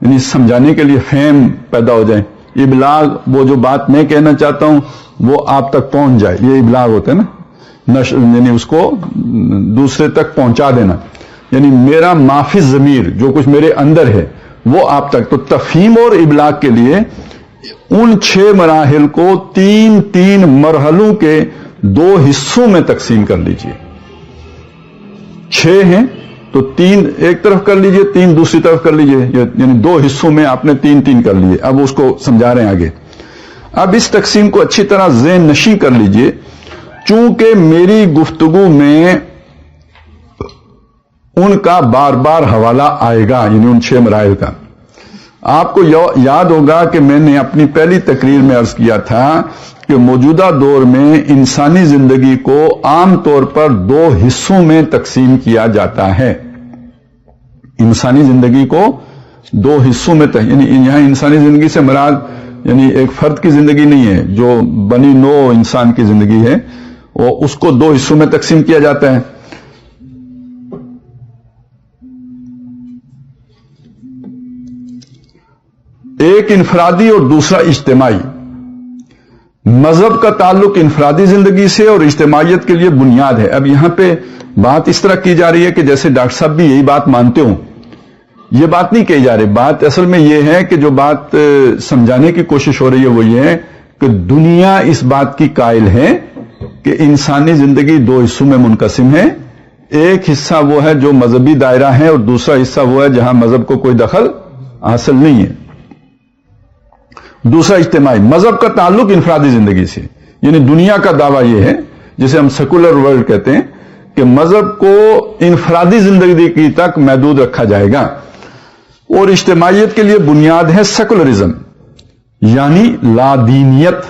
یعنی سمجھانے کے لیے فہم پیدا ہو جائے. ابلاغ وہ جو بات میں کہنا چاہتا ہوں وہ آپ تک پہنچ جائے, یہ ابلاغ ہوتا ہے نا, یعنی اس کو دوسرے تک پہنچا دینا. یعنی میرا مافی ضمیر جو کچھ میرے اندر ہے وہ آپ تک. تو تفہیم اور ابلاغ کے لیے ان 6 مراحل کو 3 مرحلوں کے 2 حصوں میں تقسیم کر لیجئے. 6 ہیں تو 3 ایک طرف کر لیجئے, 3 دوسری طرف کر لیجئے, یعنی 2 حصوں میں آپ نے 3 کر لیے. اب اس کو سمجھا رہے ہیں آگے. اب اس تقسیم کو اچھی طرح ذہن نشین کر لیجئے. چونکہ میری گفتگو میں ان کا بار بار حوالہ آئے گا, یعنی ان 6 مراحل کا. آپ کو یاد ہوگا کہ میں نے اپنی پہلی تقریر میں عرض کیا تھا کہ موجودہ دور میں انسانی زندگی کو عام طور پر 2 حصوں میں تقسیم کیا جاتا ہے. انسانی زندگی کو 2 حصوں میں یعنی یہاں انسانی زندگی سے مراد یعنی ایک فرد کی زندگی نہیں ہے, جو بنی نوع انسان کی زندگی ہے, اور اس کو 2 حصوں میں تقسیم کیا جاتا ہے. ایک انفرادی اور دوسرا اجتماعی. مذہب کا تعلق انفرادی زندگی سے اور اجتماعیت کے لیے بنیاد ہے. اب یہاں پہ بات اس طرح کی جا رہی ہے کہ جیسے ڈاکٹر صاحب بھی یہی بات مانتے ہوں. یہ بات نہیں کہی جا رہی. بات اصل میں یہ ہے کہ جو بات سمجھانے کی کوشش ہو رہی ہے وہ یہ ہے کہ دنیا اس بات کی قائل ہے کہ انسانی زندگی 2 حصوں میں منقسم ہے. ایک حصہ وہ ہے جو مذہبی دائرہ ہے اور دوسرا حصہ وہ ہے جہاں مذہب کو کوئی دخل حاصل نہیں ہے. دوسرا اجتماعی. مذہب کا تعلق انفرادی زندگی سے, یعنی دنیا کا دعویٰ یہ ہے جسے ہم سیکولر ورلڈ کہتے ہیں کہ مذہب کو انفرادی زندگی کی تک محدود رکھا جائے گا. اور اجتماعیت کے لیے بنیاد ہے سیکولرزم, یعنی لا دینیت.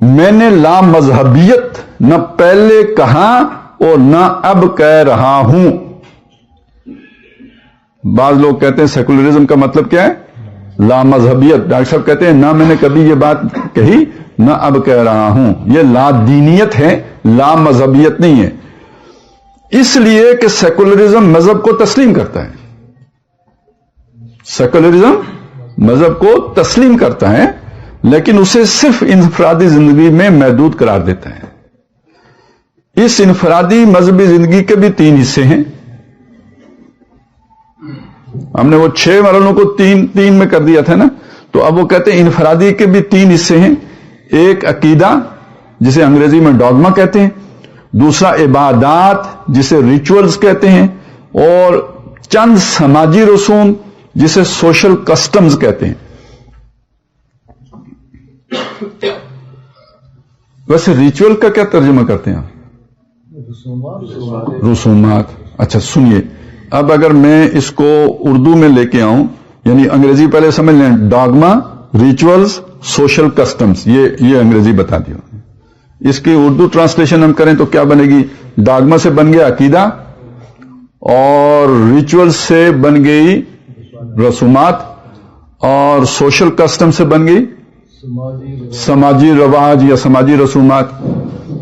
میں نے لا مذہبیت نہ پہلے کہا اور نہ اب کہہ رہا ہوں. بعض لوگ کہتے ہیں سیکولرزم کا مطلب کیا ہے؟ لا مذہبیت. ڈاکٹر صاحب کہتے ہیں نہ میں نے کبھی یہ بات کہی نہ اب کہہ رہا ہوں. یہ لا دینیت ہے, لا مذہبیت نہیں ہے. اس لیے کہ سیکولرزم مذہب کو تسلیم کرتا ہے. سیکولرزم مذہب کو تسلیم کرتا ہے لیکن اسے صرف انفرادی زندگی میں محدود قرار دیتا ہے. اس انفرادی مذہبی زندگی کے بھی 3 حصے ہیں. ہم نے وہ 6 مرحلوں کو 3 میں کر دیا تھا نا, تو اب وہ کہتے ہیں انفرادی کے بھی 3 حصے ہیں. ایک عقیدہ جسے انگریزی میں ڈوگما کہتے ہیں, دوسرا عبادات جسے ریچولز کہتے ہیں, اور چند سماجی رسوم جسے سوشل کسٹمز کہتے ہیں. ویسے ریچول کا کیا ترجمہ کرتے ہیں آپ؟ رسومات. اچھا سنیے, اب اگر میں اس کو اردو میں لے کے آؤں, یعنی انگریزی پہلے سمجھ لیں, ڈاگما, ریچولز, سوشل کسٹمز, یہ انگریزی بتا دیا. اس کی اردو ٹرانسلیشن ہم کریں تو کیا بنے گی؟ ڈاگما سے بن گیا عقیدہ, اور ریچول سے بن گئی رسومات, اور سوشل کسٹم سے بن گئی سماجی رواج یا سماجی رسومات.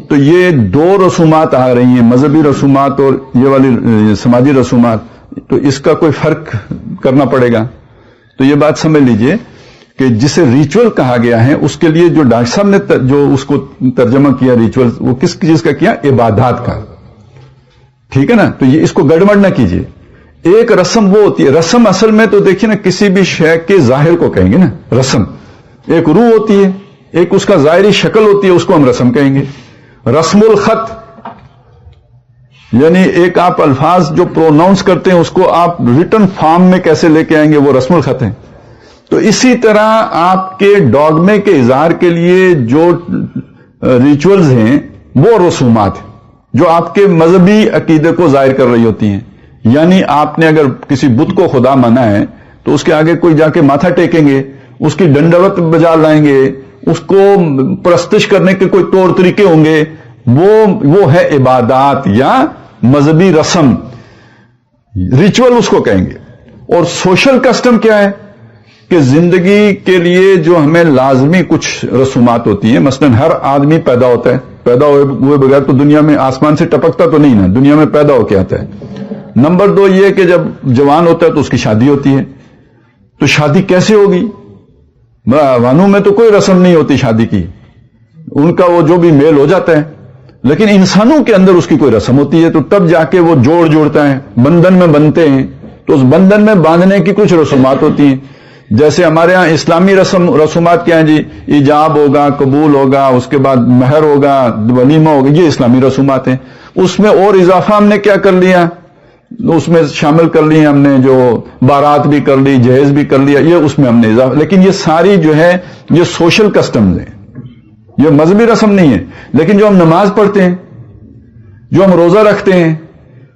تو یہ 2 رسومات آ رہی ہیں, مذہبی رسومات اور یہ والی سماجی رسومات. تو اس کا کوئی فرق کرنا پڑے گا. تو یہ بات سمجھ لیجئے کہ جسے ریچول کہا گیا ہے اس کے لیے جو ڈاکٹر صاحب نے جو اس کو ترجمہ کیا ریچول, وہ کس چیز کا کیا؟ عبادات کا. ٹھیک ہے نا. تو یہ اس کو گڑبڑ نہ کیجئے. ایک رسم وہ ہوتی ہے, رسم اصل میں تو دیکھیے نا کسی بھی شے کے ظاہر کو کہیں گے نا رسم. ایک روح ہوتی ہے, ایک اس کا ظاہری شکل ہوتی ہے, اس کو ہم رسم کہیں گے. رسم الخط یعنی ایک آپ الفاظ جو پروناؤنس کرتے ہیں اس کو آپ ریٹن فارم میں کیسے لے کے آئیں گے, وہ رسم الخط ہیں. تو اسی طرح آپ کے ڈوگمے کے اظہار کے لیے جو ریچولز ہیں وہ رسومات ہیں جو آپ کے مذہبی عقیدے کو ظاہر کر رہی ہوتی ہیں. یعنی آپ نے اگر کسی بت کو خدا مانا ہے تو اس کے آگے کوئی جا کے ماتھا ٹیکیں گے, اس کی ڈنڈوت بجا لائیں گے, اس کو پرستش کرنے کے کوئی طور طریقے ہوں گے. وہ ہے عبادات یا مذہبی رسم, ریچول اس کو کہیں گے. اور سوشل کسٹم کیا ہے کہ زندگی کے لیے جو ہمیں لازمی کچھ رسومات ہوتی ہیں. مثلا ہر آدمی پیدا ہوتا ہے, پیدا ہوئے بغیر تو دنیا میں آسمان سے ٹپکتا تو نہیں نا, دنیا میں پیدا ہو کے آتا ہے. نمبر 2 یہ کہ جب جوان ہوتا ہے تو اس کی شادی ہوتی ہے، تو شادی کیسے ہوگی؟ وانوں میں تو کوئی رسم نہیں ہوتی شادی کی، ان کا وہ جو بھی میل ہو جاتا ہے، لیکن انسانوں کے اندر اس کی کوئی رسم ہوتی ہے، تو تب جا کے وہ جوڑتا ہے، بندھن میں بنتے ہیں، تو اس بندھن میں باندھنے کی کچھ رسومات ہوتی ہیں. جیسے ہمارے ہاں اسلامی رسومات کیا ہیں جی؟ ایجاب ہوگا، قبول ہوگا، اس کے بعد مہر ہوگا، ولیمہ ہوگا، یہ اسلامی رسومات ہیں. اس میں اور اضافہ ہم نے کیا کر لیا؟ اس میں شامل کر لی ہم نے، جو بارات بھی کر لی، جہیز بھی کر لیا، یہ اس میں ہم نے اضافہ. لیکن یہ ساری جو ہے یہ سوشل کسٹمز ہیں، یہ مذہبی رسم نہیں ہے. لیکن جو ہم نماز پڑھتے ہیں، جو ہم روزہ رکھتے ہیں،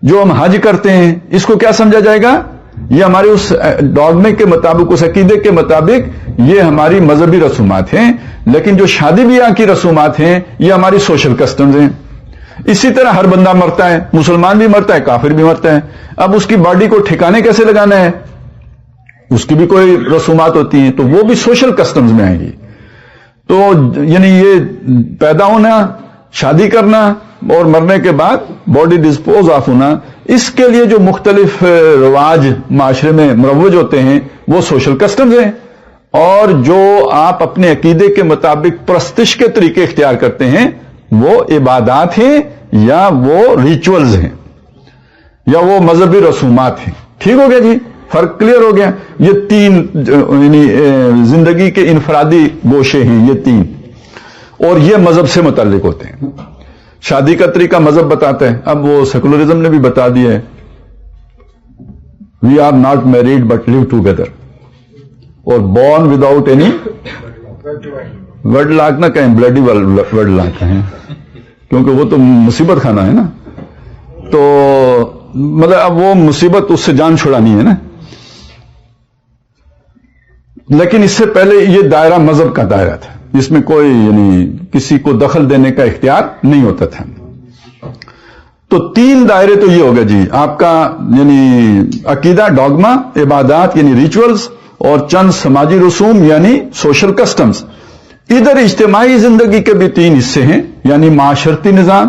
جو ہم حج کرتے ہیں، اس کو کیا سمجھا جائے گا؟ یہ ہمارے اس ڈاگمے کے مطابق، اس عقیدے کے مطابق یہ ہماری مذہبی رسومات ہیں. لیکن جو شادی بیاہ کی رسومات ہیں یہ ہماری سوشل کسٹمز ہیں. اسی طرح ہر بندہ مرتا ہے، مسلمان بھی مرتا ہے، کافر بھی مرتا ہے. اب اس کی باڈی کو ٹھکانے کیسے لگانا ہے؟ اس کی بھی کوئی رسومات ہوتی ہیں، تو وہ بھی سوشل کسٹمز میں آئیں گی. تو یعنی یہ پیدا ہونا، شادی کرنا اور مرنے کے بعد باڈی ڈسپوز آف ہونا، اس کے لیے جو مختلف رواج معاشرے میں مروج ہوتے ہیں وہ سوشل کسٹمز ہیں. اور جو آپ اپنے عقیدے کے مطابق پرستش کے طریقے اختیار کرتے ہیں وہ عبادات ہیں یا وہ ریچولز ہیں یا وہ مذہبی رسومات ہیں. ٹھیک ہو گیا جی، فرق کلیئر ہو گیا. یہ 3 یعنی زندگی کے انفرادی گوشے ہیں، یہ 3، اور یہ مذہب سے متعلق ہوتے ہیں. شادی کا طریقہ مذہب بتاتا ہے. اب وہ سیکولرزم نے بھی بتا دیا ہے، we are not married but live together, اور born without any wedlock نہ کہیں، بلڈی وڈ لاک کہیں، کیونکہ وہ تو مصیبت کھانا ہے نا. تو مطلب اب وہ مصیبت اس سے جان چھڑانی ہے نا. لیکن اس سے پہلے یہ دائرہ مذہب کا دائرہ تھا، جس میں کوئی یعنی کسی کو دخل دینے کا اختیار نہیں ہوتا تھا. تو 3 دائرے تو یہ ہوگا جی آپ کا، یعنی عقیدہ، ڈاگما، عبادات یعنی ریچولز، اور چند سماجی رسوم یعنی سوشل کسٹمز. ادھر اجتماعی زندگی کے بھی 3 حصے ہیں، یعنی معاشرتی نظام،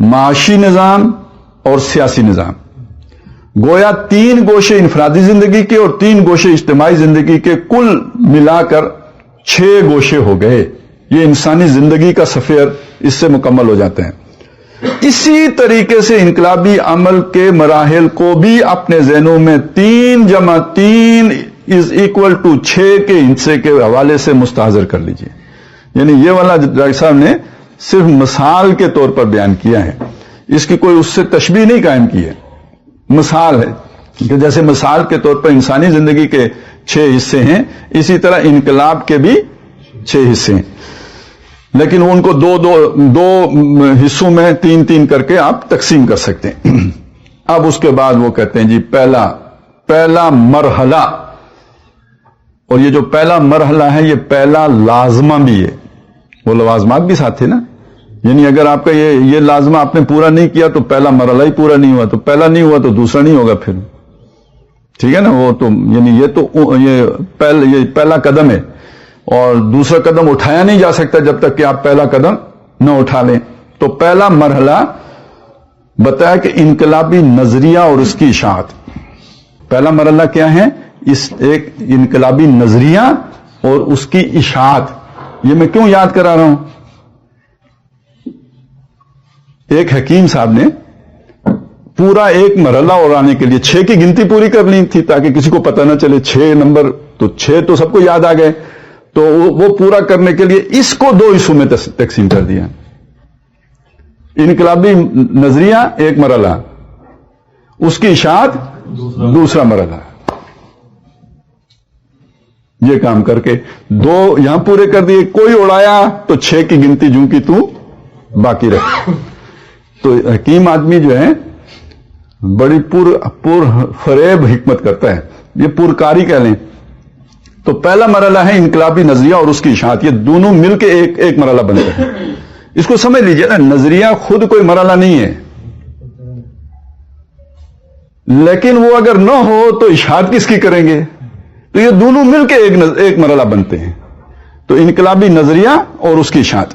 معاشی نظام اور سیاسی نظام. گویا 3 گوشے انفرادی زندگی کے اور 3 گوشے اجتماعی زندگی کے، کل ملا کر 6 گوشے ہو گئے. یہ انسانی زندگی کا سفر اس سے مکمل ہو جاتا ہے. اسی طریقے سے انقلابی عمل کے مراحل کو بھی اپنے ذہنوں میں 3 + 3 = 6 کے حصے کے حوالے سے مستحضر کر لیجئے. یعنی یہ والا ڈاکٹر صاحب نے صرف مثال کے طور پر بیان کیا ہے، اس کی کوئی اس سے تشبیہ نہیں قائم کی ہے. مثال ہے کہ جیسے مثال کے طور پر انسانی زندگی کے 6 حصے ہیں، اسی طرح انقلاب کے بھی 6 حصے ہیں. لیکن ان کو دو حصوں میں 3 کر کے آپ تقسیم کر سکتے ہیں. اب اس کے بعد وہ کہتے ہیں جی پہلا مرحلہ، اور یہ جو پہلا مرحلہ ہے یہ پہلا لازمہ بھی ہے. وہ لوازمات بھی ساتھ تھے نا، یعنی اگر آپ کا یہ لازمہ آپ نے پورا نہیں کیا تو پہلا مرحلہ ہی پورا نہیں ہوا، تو پہلا نہیں ہوا تو دوسرا نہیں ہوگا پھر. ٹھیک ہے نا؟ وہ تو یعنی یہ پہلا قدم ہے، اور دوسرا قدم اٹھایا نہیں جا سکتا جب تک کہ آپ پہلا قدم نہ اٹھا لیں. تو پہلا مرحلہ بتایا کہ انقلابی نظریہ اور اس کی اشاعت. پہلا مرحلہ کیا ہے؟ ایک انقلابی نظریہ اور اس کی اشاعت. یہ میں کیوں یاد کرا رہا ہوں؟ ایک حکیم صاحب نے پورا ایک مرحلہ اور آنے کے لیے 6 کی گنتی پوری کر لی تھی تاکہ کسی کو پتہ نہ چلے 6 نمبر، تو 6 تو سب کو یاد آ گئے. تو وہ پورا کرنے کے لیے اس کو 2 حصوں میں تقسیم کر دیا. انقلابی نظریہ ایک مرحلہ، اس کی اشاعت دوسرا مرحلہ. یہ کام کر کے 2 یہاں پورے کر دیے. کوئی اڑایا تو 6 کی گنتی جوں کی تو باقی رکھ. تو حکیم آدمی جو ہے بڑی پر فریب حکمت کرتا ہے، یہ پرکاری کہہ لیں. تو پہلا مرحلہ ہے انقلابی نظریہ اور اس کی اشاعت. یہ دونوں مل کے ایک مرحلہ بنتے ہیں. اس کو سمجھ لیجئے نا، نظریہ خود کوئی مرحلہ نہیں ہے، لیکن وہ اگر نہ ہو تو اشاعت کس کی کریں گے؟ تو یہ دونوں مل کے ایک مرحلہ بنتے ہیں. تو انقلابی نظریہ اور اس کی اشاعت.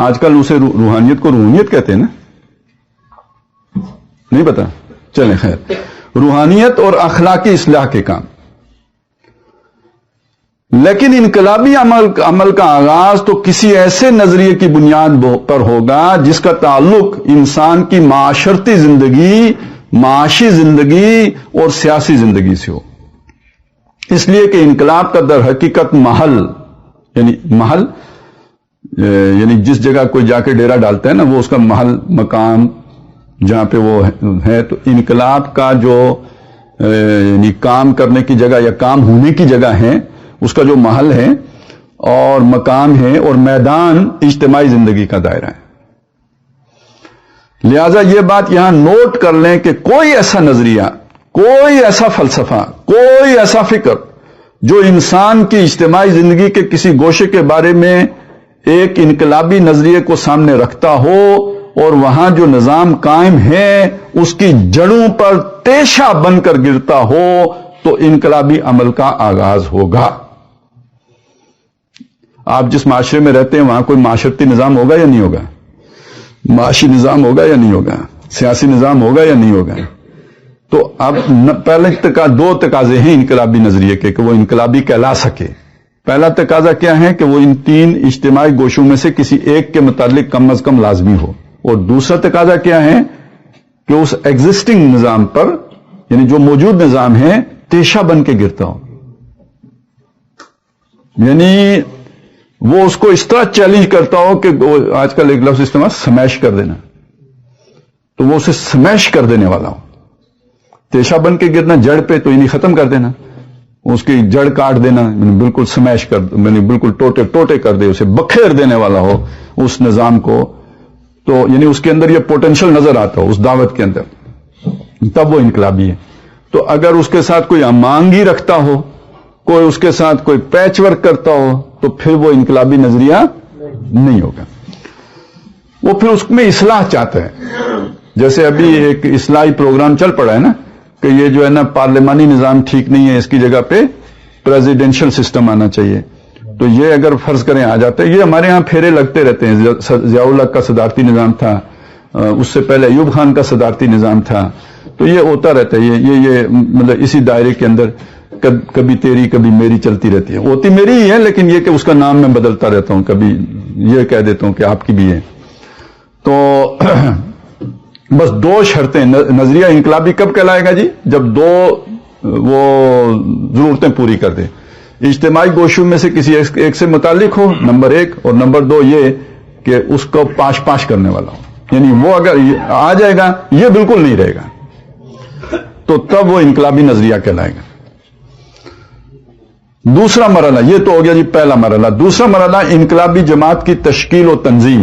آج کل اسے روحانیت کو روحانیت کہتے ہیں نا, نہیں پتا, چلیں خیر, روحانیت اور اخلاقی اصلاح کے کام. لیکن انقلابی عمل کا آغاز تو کسی ایسے نظریے کی بنیاد پر ہوگا جس کا تعلق انسان کی معاشرتی زندگی, معاشی زندگی اور سیاسی زندگی سے ہو. اس لیے کہ انقلاب کا در حقیقت محل یعنی جس جگہ کوئی جا کے ڈیرا ڈالتا ہے نا, وہ اس کا محل, مقام جہاں پہ وہ ہے. تو انقلاب کا جو یعنی کام کرنے کی جگہ یا کام ہونے کی جگہ ہے, اس کا جو محل ہے اور مقام ہے اور میدان اجتماعی زندگی کا دائرہ ہے. لہذا یہ بات یہاں نوٹ کر لیں کہ کوئی ایسا نظریہ, کوئی ایسا فلسفہ, کوئی ایسا فکر جو انسان کی اجتماعی زندگی کے کسی گوشے کے بارے میں ایک انقلابی نظریے کو سامنے رکھتا ہو اور وہاں جو نظام قائم ہے اس کی جڑوں پر تیشہ بن کر گرتا ہو, تو انقلابی عمل کا آغاز ہوگا. آپ جس معاشرے میں رہتے ہیں وہاں کوئی معاشرتی نظام ہوگا یا نہیں ہوگا, معاشی نظام ہوگا یا نہیں ہوگا, سیاسی نظام ہوگا یا نہیں ہوگا. تو اب پہلے دو تقاضے ہیں انقلابی نظریے کے کہ وہ انقلابی کہلا سکے. پہلا تقاضا کیا ہے کہ وہ ان 3 اجتماعی گوشوں میں سے کسی ایک کے متعلق کم از کم لازمی ہو, اور دوسرا تقاضا کیا ہے کہ اس ایگزسٹنگ نظام پر, یعنی جو موجود نظام ہے, تیشہ بن کے گرتا ہو. یعنی وہ اس کو اس طرح چیلنج کرتا ہو کہ آج کل ایک لفظ استعمال, سمیش کر دینا, تو وہ اسے سمیش کر دینے والا ہو. تیشہ بن کے گرنا جڑ پہ, تو یعنی ختم کر دینا, اس کی جڑ کاٹ دینا, بالکل سمیش کر, بالکل ٹوٹے کر دے, اسے بکھیر دینے والا ہو اس نظام کو. تو یعنی اس کے اندر یہ پوٹینشل نظر آتا ہو اس دعوت کے اندر, تب وہ انقلابی ہے. تو اگر اس کے ساتھ کوئی امانگی رکھتا ہو, کوئی اس کے ساتھ کوئی پیچ ورک کرتا ہو, تو پھر وہ انقلابی نظریہ نہیں ہوگا. وہ پھر اس میں اصلاح چاہتا ہے. جیسے ابھی ایک اصلاحی پروگرام چل پڑا ہے نا کہ یہ جو ہے نا پارلیمانی نظام ٹھیک نہیں ہے, اس کی جگہ پہ پریزیڈینشل سسٹم آنا چاہیے. تو یہ اگر فرض کریں آ جاتا ہے, یہ ہمارے ہاں پھیرے لگتے رہتے ہیں. ضیاء الحق کا صدارتی نظام تھا, اس سے پہلے ایوب خان کا صدارتی نظام تھا. تو یہ ہوتا رہتا ہے, یہ مطلب اسی دائرے کے اندر کبھی تیری کبھی میری چلتی رہتی ہے. ہوتی میری ہی ہے, لیکن یہ کہ اس کا نام میں بدلتا رہتا ہوں, کبھی یہ کہہ دیتا ہوں کہ آپ کی بھی ہے. تو بس 2 شرطیں. نظریہ انقلابی کب کہلائے گا جی؟ جب 2 وہ ضرورتیں پوری کر دے. اجتماعی گوشوں میں سے کسی ایک سے متعلق ہو, نمبر 1, اور نمبر 2 یہ کہ اس کو پاش کرنے والا ہو. یعنی وہ اگر آ جائے گا, یہ بالکل نہیں رہے گا, تو تب وہ انقلابی نظریہ کہلائے گا. دوسرا مرحلہ, یہ تو ہو گیا جی پہلا مرحلہ. دوسرا مرحلہ انقلابی جماعت کی تشکیل و تنظیم.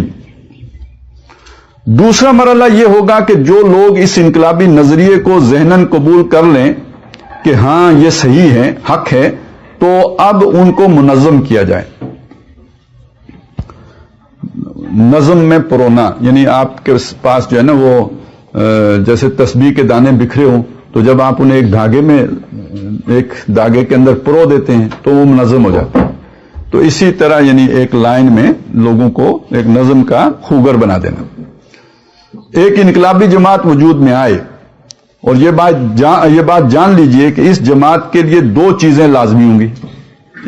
دوسرا مرحلہ یہ ہوگا کہ جو لوگ اس انقلابی نظریے کو ذہناً قبول کر لیں کہ ہاں یہ صحیح ہے, حق ہے, تو اب ان کو منظم کیا جائے. نظم میں پرونا, یعنی آپ کے پاس جو ہے نا وہ جیسے تسبیح کے دانے بکھرے ہوں, تو جب آپ انہیں ایک دھاگے کے اندر پرو دیتے ہیں تو وہ منظم ہو جاتا ہے. تو اسی طرح یعنی ایک لائن میں لوگوں کو ایک نظم کا خوگر بنا دینا. ایک انقلابی جماعت وجود میں آئے, اور یہ بات جان لیجئے کہ اس جماعت کے لیے 2 چیزیں لازمی ہوں گی.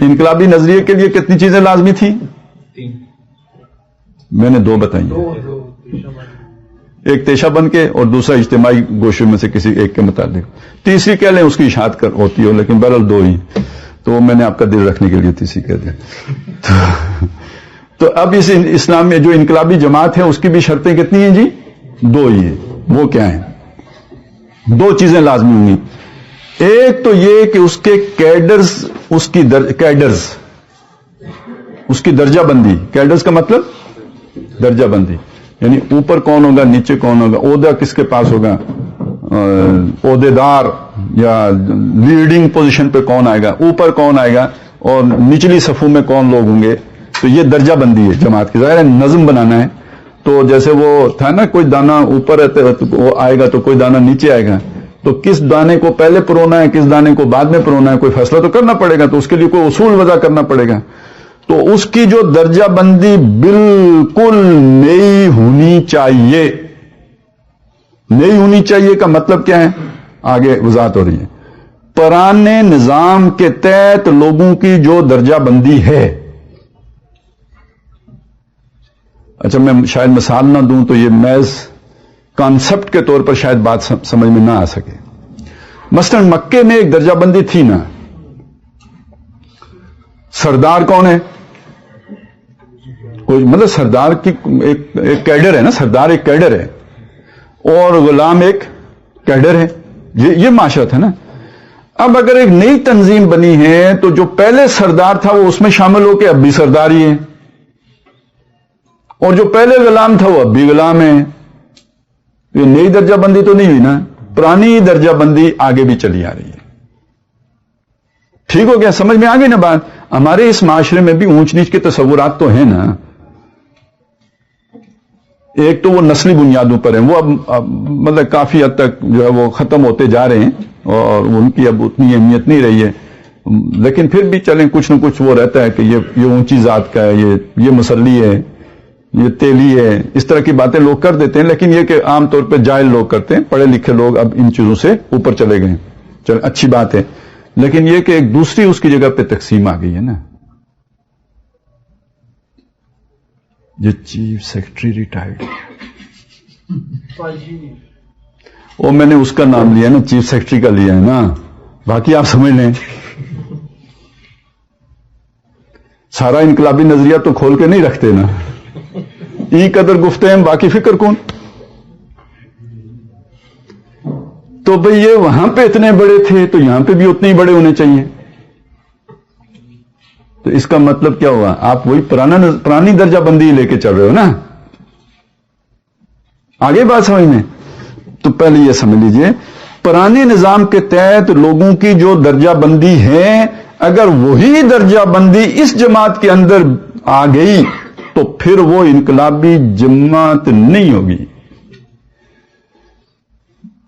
انقلابی نظریے کے لیے کتنی چیزیں لازمی تھیں؟ 3. میں نے 2 بتائی. ایک تیشہ بن کے, اور دوسرا اجتماعی گوشوں میں سے کسی ایک کے متعلق. تیسری کہہ لیں اس کی اشاعت ہوتی ہو, لیکن بہرحال 2 ہی, تو وہ میں نے آپ کا دل رکھنے کے لیے تیسری کہہ دیا. تو اب اس اسلام میں جو انقلابی جماعت ہے اس کی بھی شرطیں کتنی ہیں جی؟ 2 ہی ہیں. وہ کیا ہیں؟ 2 چیزیں لازمی ہوں گی. ایک تو یہ کہ اس کے کیڈرز, اس کی درجہ بندی. کیڈرز کا مطلب درجہ بندی, یعنی اوپر کون ہوگا, نیچے کون ہوگا, عہدہ کس کے پاس ہوگا, عہدے دار یا لیڈنگ پوزیشن پہ کون آئے گا, اوپر کون آئے گا, اور نچلی صفوں میں کون لوگ ہوں گے. تو یہ درجہ بندی ہے جماعت کی. ظاہر ہے نظم بنانا ہے. تو جیسے وہ تھا نا, کوئی دانہ اوپر وہ آئے گا تو کوئی دانہ نیچے آئے گا, تو کس دانے کو پہلے پرونا ہے, کس دانے کو بعد میں پرونا ہے, کوئی فیصلہ تو کرنا پڑے گا. تو اس کے لیے کوئی اصول وضع کرنا پڑے گا. تو اس کی جو درجہ بندی بالکل نئی ہونی چاہیے. نئی ہونی چاہیے کا مطلب کیا ہے؟ آگے وضاحت ہو رہی ہے. پرانے نظام کے تحت لوگوں کی جو درجہ بندی ہے، اچھا میں شاید مثال نہ دوں تو یہ محض کانسیپٹ کے طور پر شاید بات سمجھ میں نہ آ سکے. مثلا مکے میں ایک درجہ بندی تھی نا. سردار کون ہے؟ کوئی مطلب سردار کی ایک کیڈر ہے نا. سردار ایک کیڈر ہے اور غلام ایک کیڈر ہے. یہ معاشرہ تھا نا. اب اگر ایک نئی تنظیم بنی ہے تو جو پہلے سردار تھا وہ اس میں شامل ہو کے اب بھی سردار ہی ہے، اور جو پہلے غلام تھا وہ اب بھی غلام ہے. یہ نئی درجہ بندی تو نہیں ہوئی نا، پرانی درجہ بندی آگے بھی چلی آ رہی ہے. ٹھیک ہو گیا؟ سمجھ میں آ گئی نا بات؟ ہمارے اس معاشرے میں بھی اونچ نیچ کے تصورات تو ہیں نا. ایک تو وہ نسلی بنیادوں پر ہیں، وہ اب مطلب کافی حد تک جو ہے وہ ختم ہوتے جا رہے ہیں اور ان کی اب اتنی اہمیت نہیں رہی ہے. لیکن پھر بھی چلیں کچھ نہ کچھ وہ رہتا ہے کہ یہ اونچی ذات کا ہے، یہ مسلی ہے، یہ تیلی ہے، اس طرح کی باتیں لوگ کر دیتے ہیں. لیکن یہ کہ عام طور پہ جاہل لوگ کرتے ہیں، پڑھے لکھے لوگ اب ان چیزوں سے اوپر چلے گئے ہیں. چلیں اچھی بات ہے. لیکن یہ کہ ایک دوسری اس کی جگہ پہ تقسیم آ گئی ہے نا. یہ چیف سیکرٹری ریٹائرڈ، وہ میں نے اس کا نام لیا نا، چیف سیکرٹری کا لیا ہے نا. باقی آپ سمجھ لیں. سارا انقلابی نظریہ تو کھول کے نہیں رکھتے نا. ای قدر گفتے ہیں باقی فکر کون. تو بھئی یہ وہاں پہ اتنے بڑے تھے تو یہاں پہ بھی اتنے ہی بڑے ہونے چاہیے. تو اس کا مطلب کیا ہوا؟ آپ وہی پرانی درجہ بندی لے کے چل رہے ہو نا. آگے بات سمجھ میں. تو پہلے یہ سمجھ لیجئے، پرانے نظام کے تحت لوگوں کی جو درجہ بندی ہے، اگر وہی درجہ بندی اس جماعت کے اندر آ گئی تو پھر وہ انقلابی جماعت نہیں ہوگی.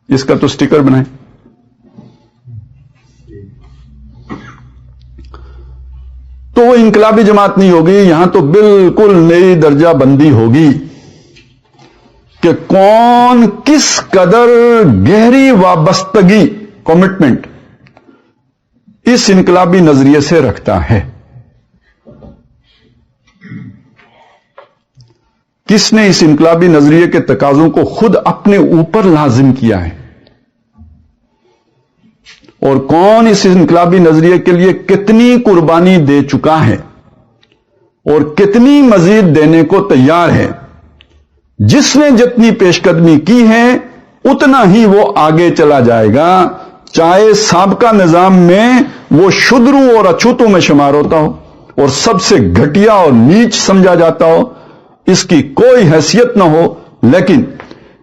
اس کا تو سٹیکر بنائیں. تو وہ انقلابی جماعت نہیں ہوگی. یہاں تو بالکل نئی درجہ بندی ہوگی کہ کون کس قدر گہری وابستگی، کمٹمنٹ اس انقلابی نظریے سے رکھتا ہے. کس نے اس انقلابی نظریے کے تقاضوں کو خود اپنے اوپر لازم کیا ہے، اور کون اس انقلابی نظریے کے لیے کتنی قربانی دے چکا ہے اور کتنی مزید دینے کو تیار ہے. جس نے جتنی پیش قدمی کی ہے اتنا ہی وہ آگے چلا جائے گا، چاہے سابقہ نظام میں وہ شدروں اور اچھوتوں میں شمار ہوتا ہو اور سب سے گھٹیا اور نیچ سمجھا جاتا ہو، اس کی کوئی حیثیت نہ ہو. لیکن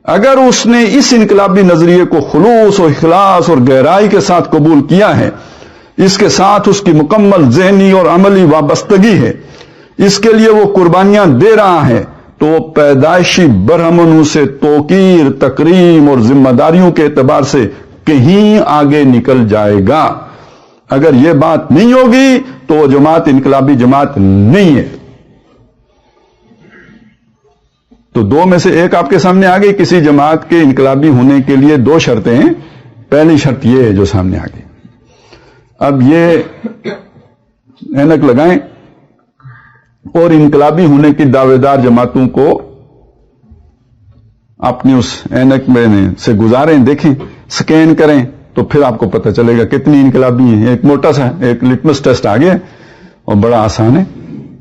اگر اس نے اس انقلابی نظریے کو خلوص اور اخلاص اور گہرائی کے ساتھ قبول کیا ہے، اس کے ساتھ اس کی مکمل ذہنی اور عملی وابستگی ہے، اس کے لیے وہ قربانیاں دے رہا ہے، تو وہ پیدائشی برہمنوں سے توقیر، تکریم اور ذمہ داریوں کے اعتبار سے کہیں آگے نکل جائے گا. اگر یہ بات نہیں ہوگی تو وہ جماعت انقلابی جماعت نہیں ہے. تو دو میں سے ایک آپ کے سامنے آ گئی. کسی جماعت کے انقلابی ہونے کے لیے دو شرطیں ہیں. پہلی شرط یہ ہے جو سامنے آ گئی. اب یہ اینک لگائیں اور انقلابی ہونے کی دعوے دار جماعتوں کو اپنی اس اینک میں سے گزاریں، دیکھیں، سکین کریں، تو پھر آپ کو پتہ چلے گا کتنی انقلابی ہیں. ایک موٹا سا ایک لٹمس ٹیسٹ آ گیا اور بڑا آسان ہے،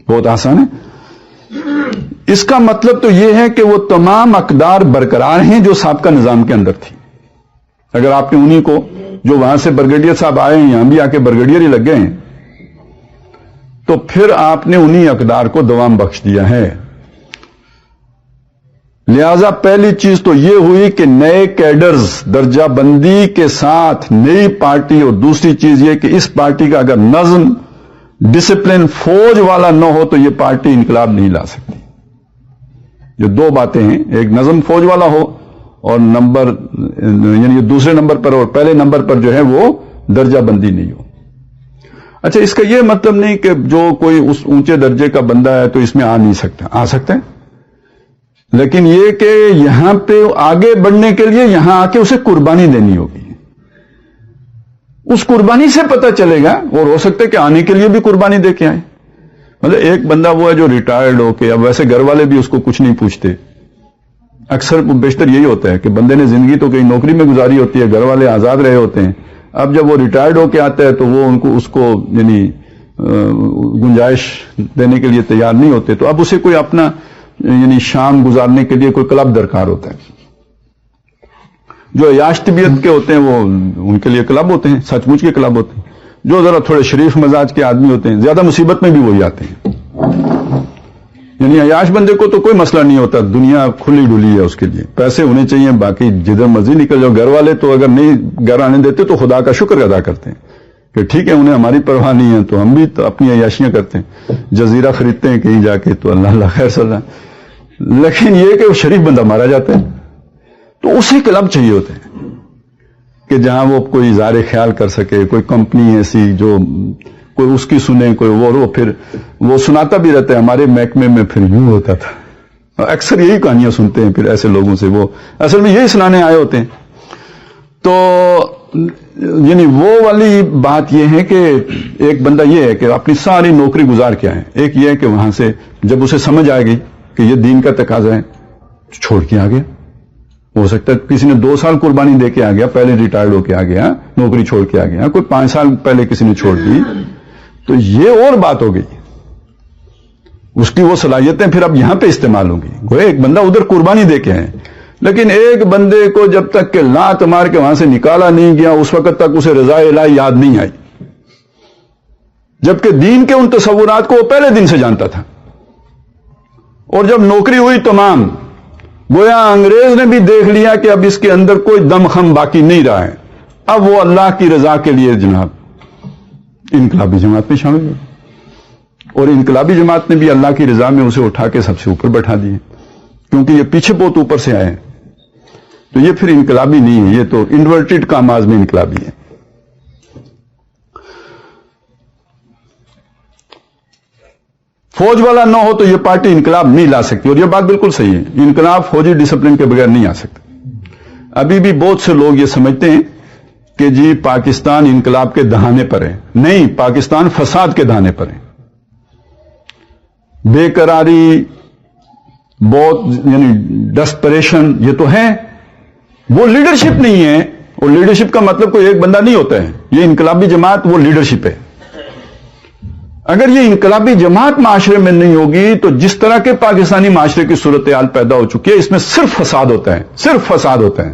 بہت آسان ہے. اس کا مطلب تو یہ ہے کہ وہ تمام اقدار برقرار ہیں جو سابقہ نظام کے اندر تھی. اگر آپ نے انہی کو جو وہاں سے برگیڈیئر صاحب آئے ہیں یہاں بھی آ کے برگیڈیئر ہی لگ گئے ہیں، تو پھر آپ نے انہی اقدار کو دوام بخش دیا ہے. لہذا پہلی چیز تو یہ ہوئی کہ نئے کیڈرز درجہ بندی کے ساتھ نئی پارٹی، اور دوسری چیز یہ کہ اس پارٹی کا اگر نظم، ڈسپلن فوج والا نہ ہو تو یہ پارٹی انقلاب نہیں لا سکتی. جو دو باتیں ہیں، ایک نظم فوج والا ہو اور نمبر یعنی دوسرے نمبر پر اور پہلے نمبر پر جو ہے وہ درجہ بندی نہیں ہو. اچھا، اس کا یہ مطلب نہیں کہ جو کوئی اس اونچے درجے کا بندہ ہے تو اس میں آ نہیں سکتا، آ سکتا ہے، لیکن یہ کہ یہاں پہ آگے بڑھنے کے لیے یہاں آ کے اسے قربانی دینی ہوگی. اس قربانی سے پتہ چلے گا، اور ہو سکتا ہے کہ آنے کے لیے بھی قربانی دے کے آئے. مطلب ایک بندہ وہ ہے جو ریٹائرڈ ہو کے اب ویسے گھر والے بھی اس کو کچھ نہیں پوچھتے. اکثر بیشتر یہی ہوتا ہے کہ بندے نے زندگی تو کہیں نوکری میں گزاری ہوتی ہے، گھر والے آزاد رہے ہوتے ہیں، اب جب وہ ریٹائرڈ ہو کے آتا ہے تو وہ اس کو یعنی گنجائش دینے کے لیے تیار نہیں ہوتے، تو اب اسے کوئی اپنا یعنی شام گزارنے کے لیے کوئی کلب درکار ہوتا ہے. جو عیاش طبیعت کے ہوتے ہیں وہ ان کے لیے کلب ہوتے ہیں، سچ مچ کے کلب ہوتے ہیں. جو ذرا تھوڑے شریف مزاج کے آدمی ہوتے ہیں زیادہ مصیبت میں بھی وہی آتے ہیں. یعنی عیاش بندے کو تو کوئی مسئلہ نہیں ہوتا، دنیا کھلی ڈلی ہے اس کے لیے، پیسے ہونے چاہیے، باقی جدھر مرضی نکل جاؤ. گھر والے تو اگر نہیں گھر آنے دیتے تو خدا کا شکر ادا کرتے ہیں کہ ٹھیک ہے انہیں ہماری پرواہ نہیں ہے، تو ہم بھی تو اپنی عیاشیاں کرتے ہیں، جزیرہ خریدتے ہیں کہیں جا کے، تو اللہ اللہ خیر صلی اللہ. لیکن یہ کہ وہ شریف بندہ مارا جاتا ہے تو اسے کلب چاہیے ہوتے ہیں کہ جہاں وہ کوئی اظہار خیال کر سکے، کوئی کمپنی ایسی جو کوئی اس کی سنے، کوئی وہ پھر وہ سناتا بھی رہتا ہے. ہمارے محکمے میں پھر یوں ہوتا تھا، اکثر یہی کہانیاں سنتے ہیں پھر ایسے لوگوں سے، وہ اصل میں یہی سنانے آئے ہوتے ہیں. تو یعنی وہ والی بات یہ ہے کہ ایک بندہ یہ ہے کہ اپنی ساری نوکری گزار کے آئے. ایک یہ ہے کہ وہاں سے جب اسے سمجھ آ گئی کہ یہ دین کا تقاضا ہے چھوڑ کے آ گیا. ہو سکتا ہے کسی نے 2 سال قربانی دے کے آ گیا، پہلے ریٹائرڈ ہو کے آ گیا، نوکری چھوڑ کے آ گیا، کوئی 5 سال پہلے کسی نے چھوڑ دی، تو یہ اور بات ہو گئی. اس کی وہ صلاحیتیں پھر اب یہاں پہ استعمال ہوں گی. وہ ایک بندہ ادھر قربانی دے کے آئے، لیکن ایک بندے کو جب تک کہ لات مار کے وہاں سے نکالا نہیں گیا اس وقت تک اسے رضا الہی یاد نہیں آئی، جبکہ دین کے ان تصورات کو وہ پہلے دن سے جانتا تھا. اور جب نوکری ہوئی تمام، گویا انگریز نے بھی دیکھ لیا کہ اب اس کے اندر کوئی دم خم باقی نہیں رہا ہے، اب وہ اللہ کی رضا کے لیے جناب انقلابی جماعت میں شامل ہوئی. اور انقلابی جماعت نے بھی اللہ کی رضا میں اسے اٹھا کے سب سے اوپر بیٹھا دیے، کیونکہ یہ پیچھے بہت اوپر سے آئے ہیں. تو یہ پھر انقلابی نہیں ہے، یہ تو انورٹڈ کاماز میں انقلابی ہے. فوج والا نہ ہو تو یہ پارٹی انقلاب نہیں لا سکتی، اور یہ بات بالکل صحیح ہے. انقلاب فوجی ڈسپلن کے بغیر نہیں آ سکتا. ابھی بھی بہت سے لوگ یہ سمجھتے ہیں کہ جی پاکستان انقلاب کے دہانے پر ہے. نہیں، پاکستان فساد کے دہانے پر ہے. بے قراری، بہت یعنی ڈسپریشن یہ تو ہے، وہ لیڈرشپ نہیں ہے. اور لیڈرشپ کا مطلب کوئی ایک بندہ نہیں ہوتا ہے. یہ انقلابی جماعت وہ لیڈرشپ ہے. اگر یہ انقلابی جماعت معاشرے میں نہیں ہوگی تو جس طرح کے پاکستانی معاشرے کی صورتحال پیدا ہو چکی ہے، اس میں صرف فساد ہوتا ہے، صرف فساد ہوتا ہے.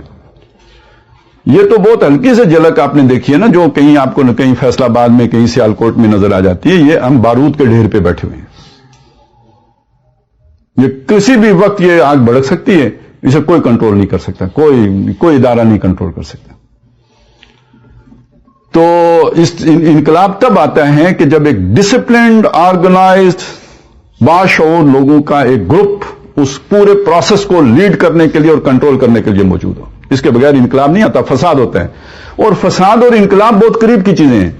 یہ تو بہت ہلکی سے جھلک آپ نے دیکھی ہے نا، جو کہیں آپ کو کہیں فیصل آباد میں کہیں سیالکوٹ میں نظر آ جاتی ہے. یہ ہم بارود کے ڈھیر پہ بیٹھے ہوئے ہیں. یہ کسی بھی وقت یہ آگ بھڑک سکتی ہے، اسے کوئی کنٹرول نہیں کر سکتا، کوئی ادارہ نہیں کنٹرول کر سکتا. تو اس انقلاب تب آتا ہے کہ جب ایک ڈسپلنڈ، آرگنائزڈ، باشعور لوگوں کا ایک گروپ اس پورے پروسیس کو لیڈ کرنے کے لیے اور کنٹرول کرنے کے لیے موجود ہو. اس کے بغیر انقلاب نہیں آتا، فساد ہوتا ہے. اور فساد اور انقلاب بہت قریب کی چیزیں ہیں.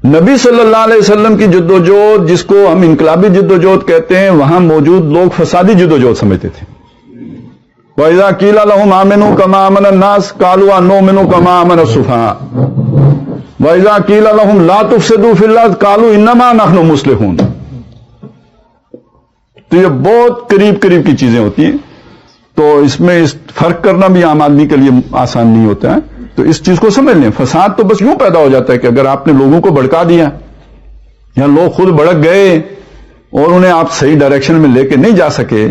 نبی صلی اللہ علیہ وسلم کی جدوجہد، جس کو ہم انقلابی جدوجہد کہتے ہیں، وہاں موجود لوگ فسادی جدوجہد سمجھتے تھے. وَإِذَا قِيلَ لَهُمْ آمِنُوا كَمَا آمَنَ النَّاسُ قَالُوا أَنُؤْمِنُ كَمَا آمَنَ السُّفَهَاءُ وَإِذَا قِيلَ لَهُمْ لَا تُفْسِدُوا فِي الْأَرْضِ قَالُوا إِنَّمَا نَحْنُ مُصْلِحُونَ. تو یہ بہت قریب کی چیزیں ہوتی ہیں. تو اس میں فرق کرنا بھی عام آدمی کے لیے آسان نہیں ہوتا ہے. تو اس چیز کو سمجھ لیں. فساد تو بس یوں پیدا ہو جاتا ہے کہ اگر آپ نے لوگوں کو بھڑکا دیا یا لوگ خود بھڑک گئے اور انہیں آپ صحیح ڈائریکشن میں لے کے نہیں جا سکے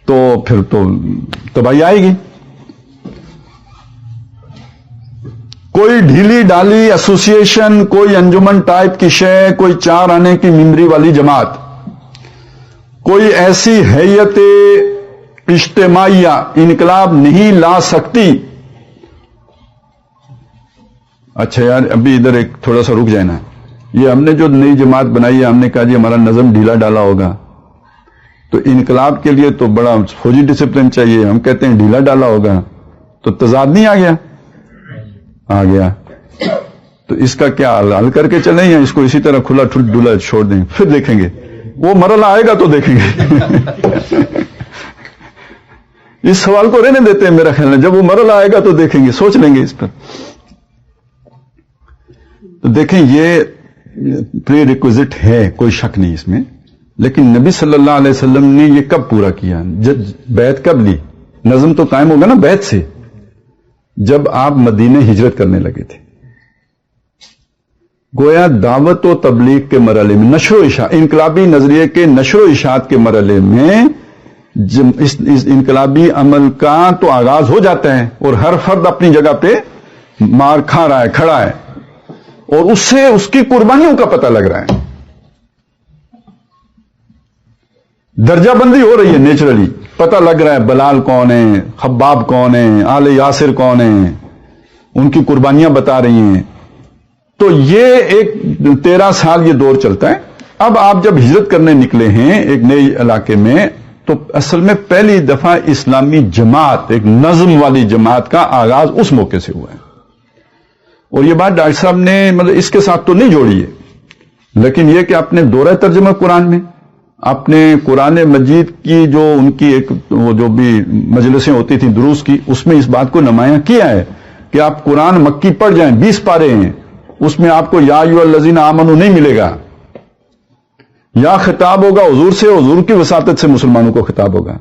تو پھر تو تباہی آئے گی. کوئی ڈھیلی ڈالی ایسوسیشن، کوئی انجمن ٹائپ کی شے، کوئی 4 آنے کی ممبری والی جماعت، کوئی ایسی ہیئت اجتماعیہ انقلاب نہیں لا سکتی. اچھا یار، ابھی ادھر ایک تھوڑا سا رک جائے نا. یہ ہم نے جو نئی جماعت بنائی ہے، ہم نے کہا جی ہمارا نظم ڈھیلا ڈالا ہوگا، تو انقلاب کے لیے تو بڑا فوجی ڈسپلن چاہیے. ہم کہتے ہیں ڈھیلا ڈالا ہوگا، تو تضاد نہیں آ گیا؟ تو اس کا کیا حل کر کے چلیں یا اس کو اسی طرح کھلا ڈلا چھوڑ دیں؟ پھر دیکھیں گے، وہ مرحلہ آئے گا تو دیکھیں گے۔ اس سوال کو رہنے دیتے ہیں میرا خیال ہے، جب وہ مرحلہ آئے گا تو دیکھیں گے، سوچ لیں گے اس پر۔ تو دیکھیں یہ پری ریکوزٹ ہے، کوئی شک نہیں اس میں، لیکن نبی صلی اللہ علیہ وسلم نے یہ کب پورا کیا؟ بیعت کب لی؟ نظم تو قائم ہوگا نا بیعت سے، جب آپ مدینے ہجرت کرنے لگے تھے۔ گویا دعوت و تبلیغ کے مرحلے میں، نشر و اشاعت، انقلابی نظریے کے نشر و اشاعت کے مرحلے میں اس انقلابی عمل کا تو آغاز ہو جاتا ہے، اور ہر فرد اپنی جگہ پہ مار کھا رہا ہے، کھڑا ہے، اور اس سے اس کی قربانیوں کا پتہ لگ رہا ہے۔ درجہ بندی ہو رہی ہے، نیچرلی پتہ لگ رہا ہے بلال کون ہے، خباب کون ہے، آل یاسر کون ہے، ان کی قربانیاں بتا رہی ہیں۔ تو یہ ایک 13 سال یہ دور چلتا ہے۔ اب آپ جب ہجرت کرنے نکلے ہیں ایک نئے علاقے میں، تو اصل میں پہلی دفعہ اسلامی جماعت، ایک نظم والی جماعت کا آغاز اس موقع سے ہوا ہے۔ اور یہ بات ڈاکٹر صاحب نے مطلب اس کے ساتھ تو نہیں جوڑی ہے، لیکن یہ کہ اپنے دورہ ترجمہ قرآن میں، اپنے قرآن مجید کی جو ان کی ایک وہ جو بھی مجلسیں ہوتی تھیں دروس کی، اس میں اس بات کو نمایاں کیا ہے کہ آپ قرآن مکی پڑھ جائیں، 20 پارے ہیں، اس میں آپ کو یا ایھا الذین آمنوا نہیں ملے گا، یا خطاب ہوگا حضور سے، حضور کی وساطت سے مسلمانوں کو خطاب ہوگا،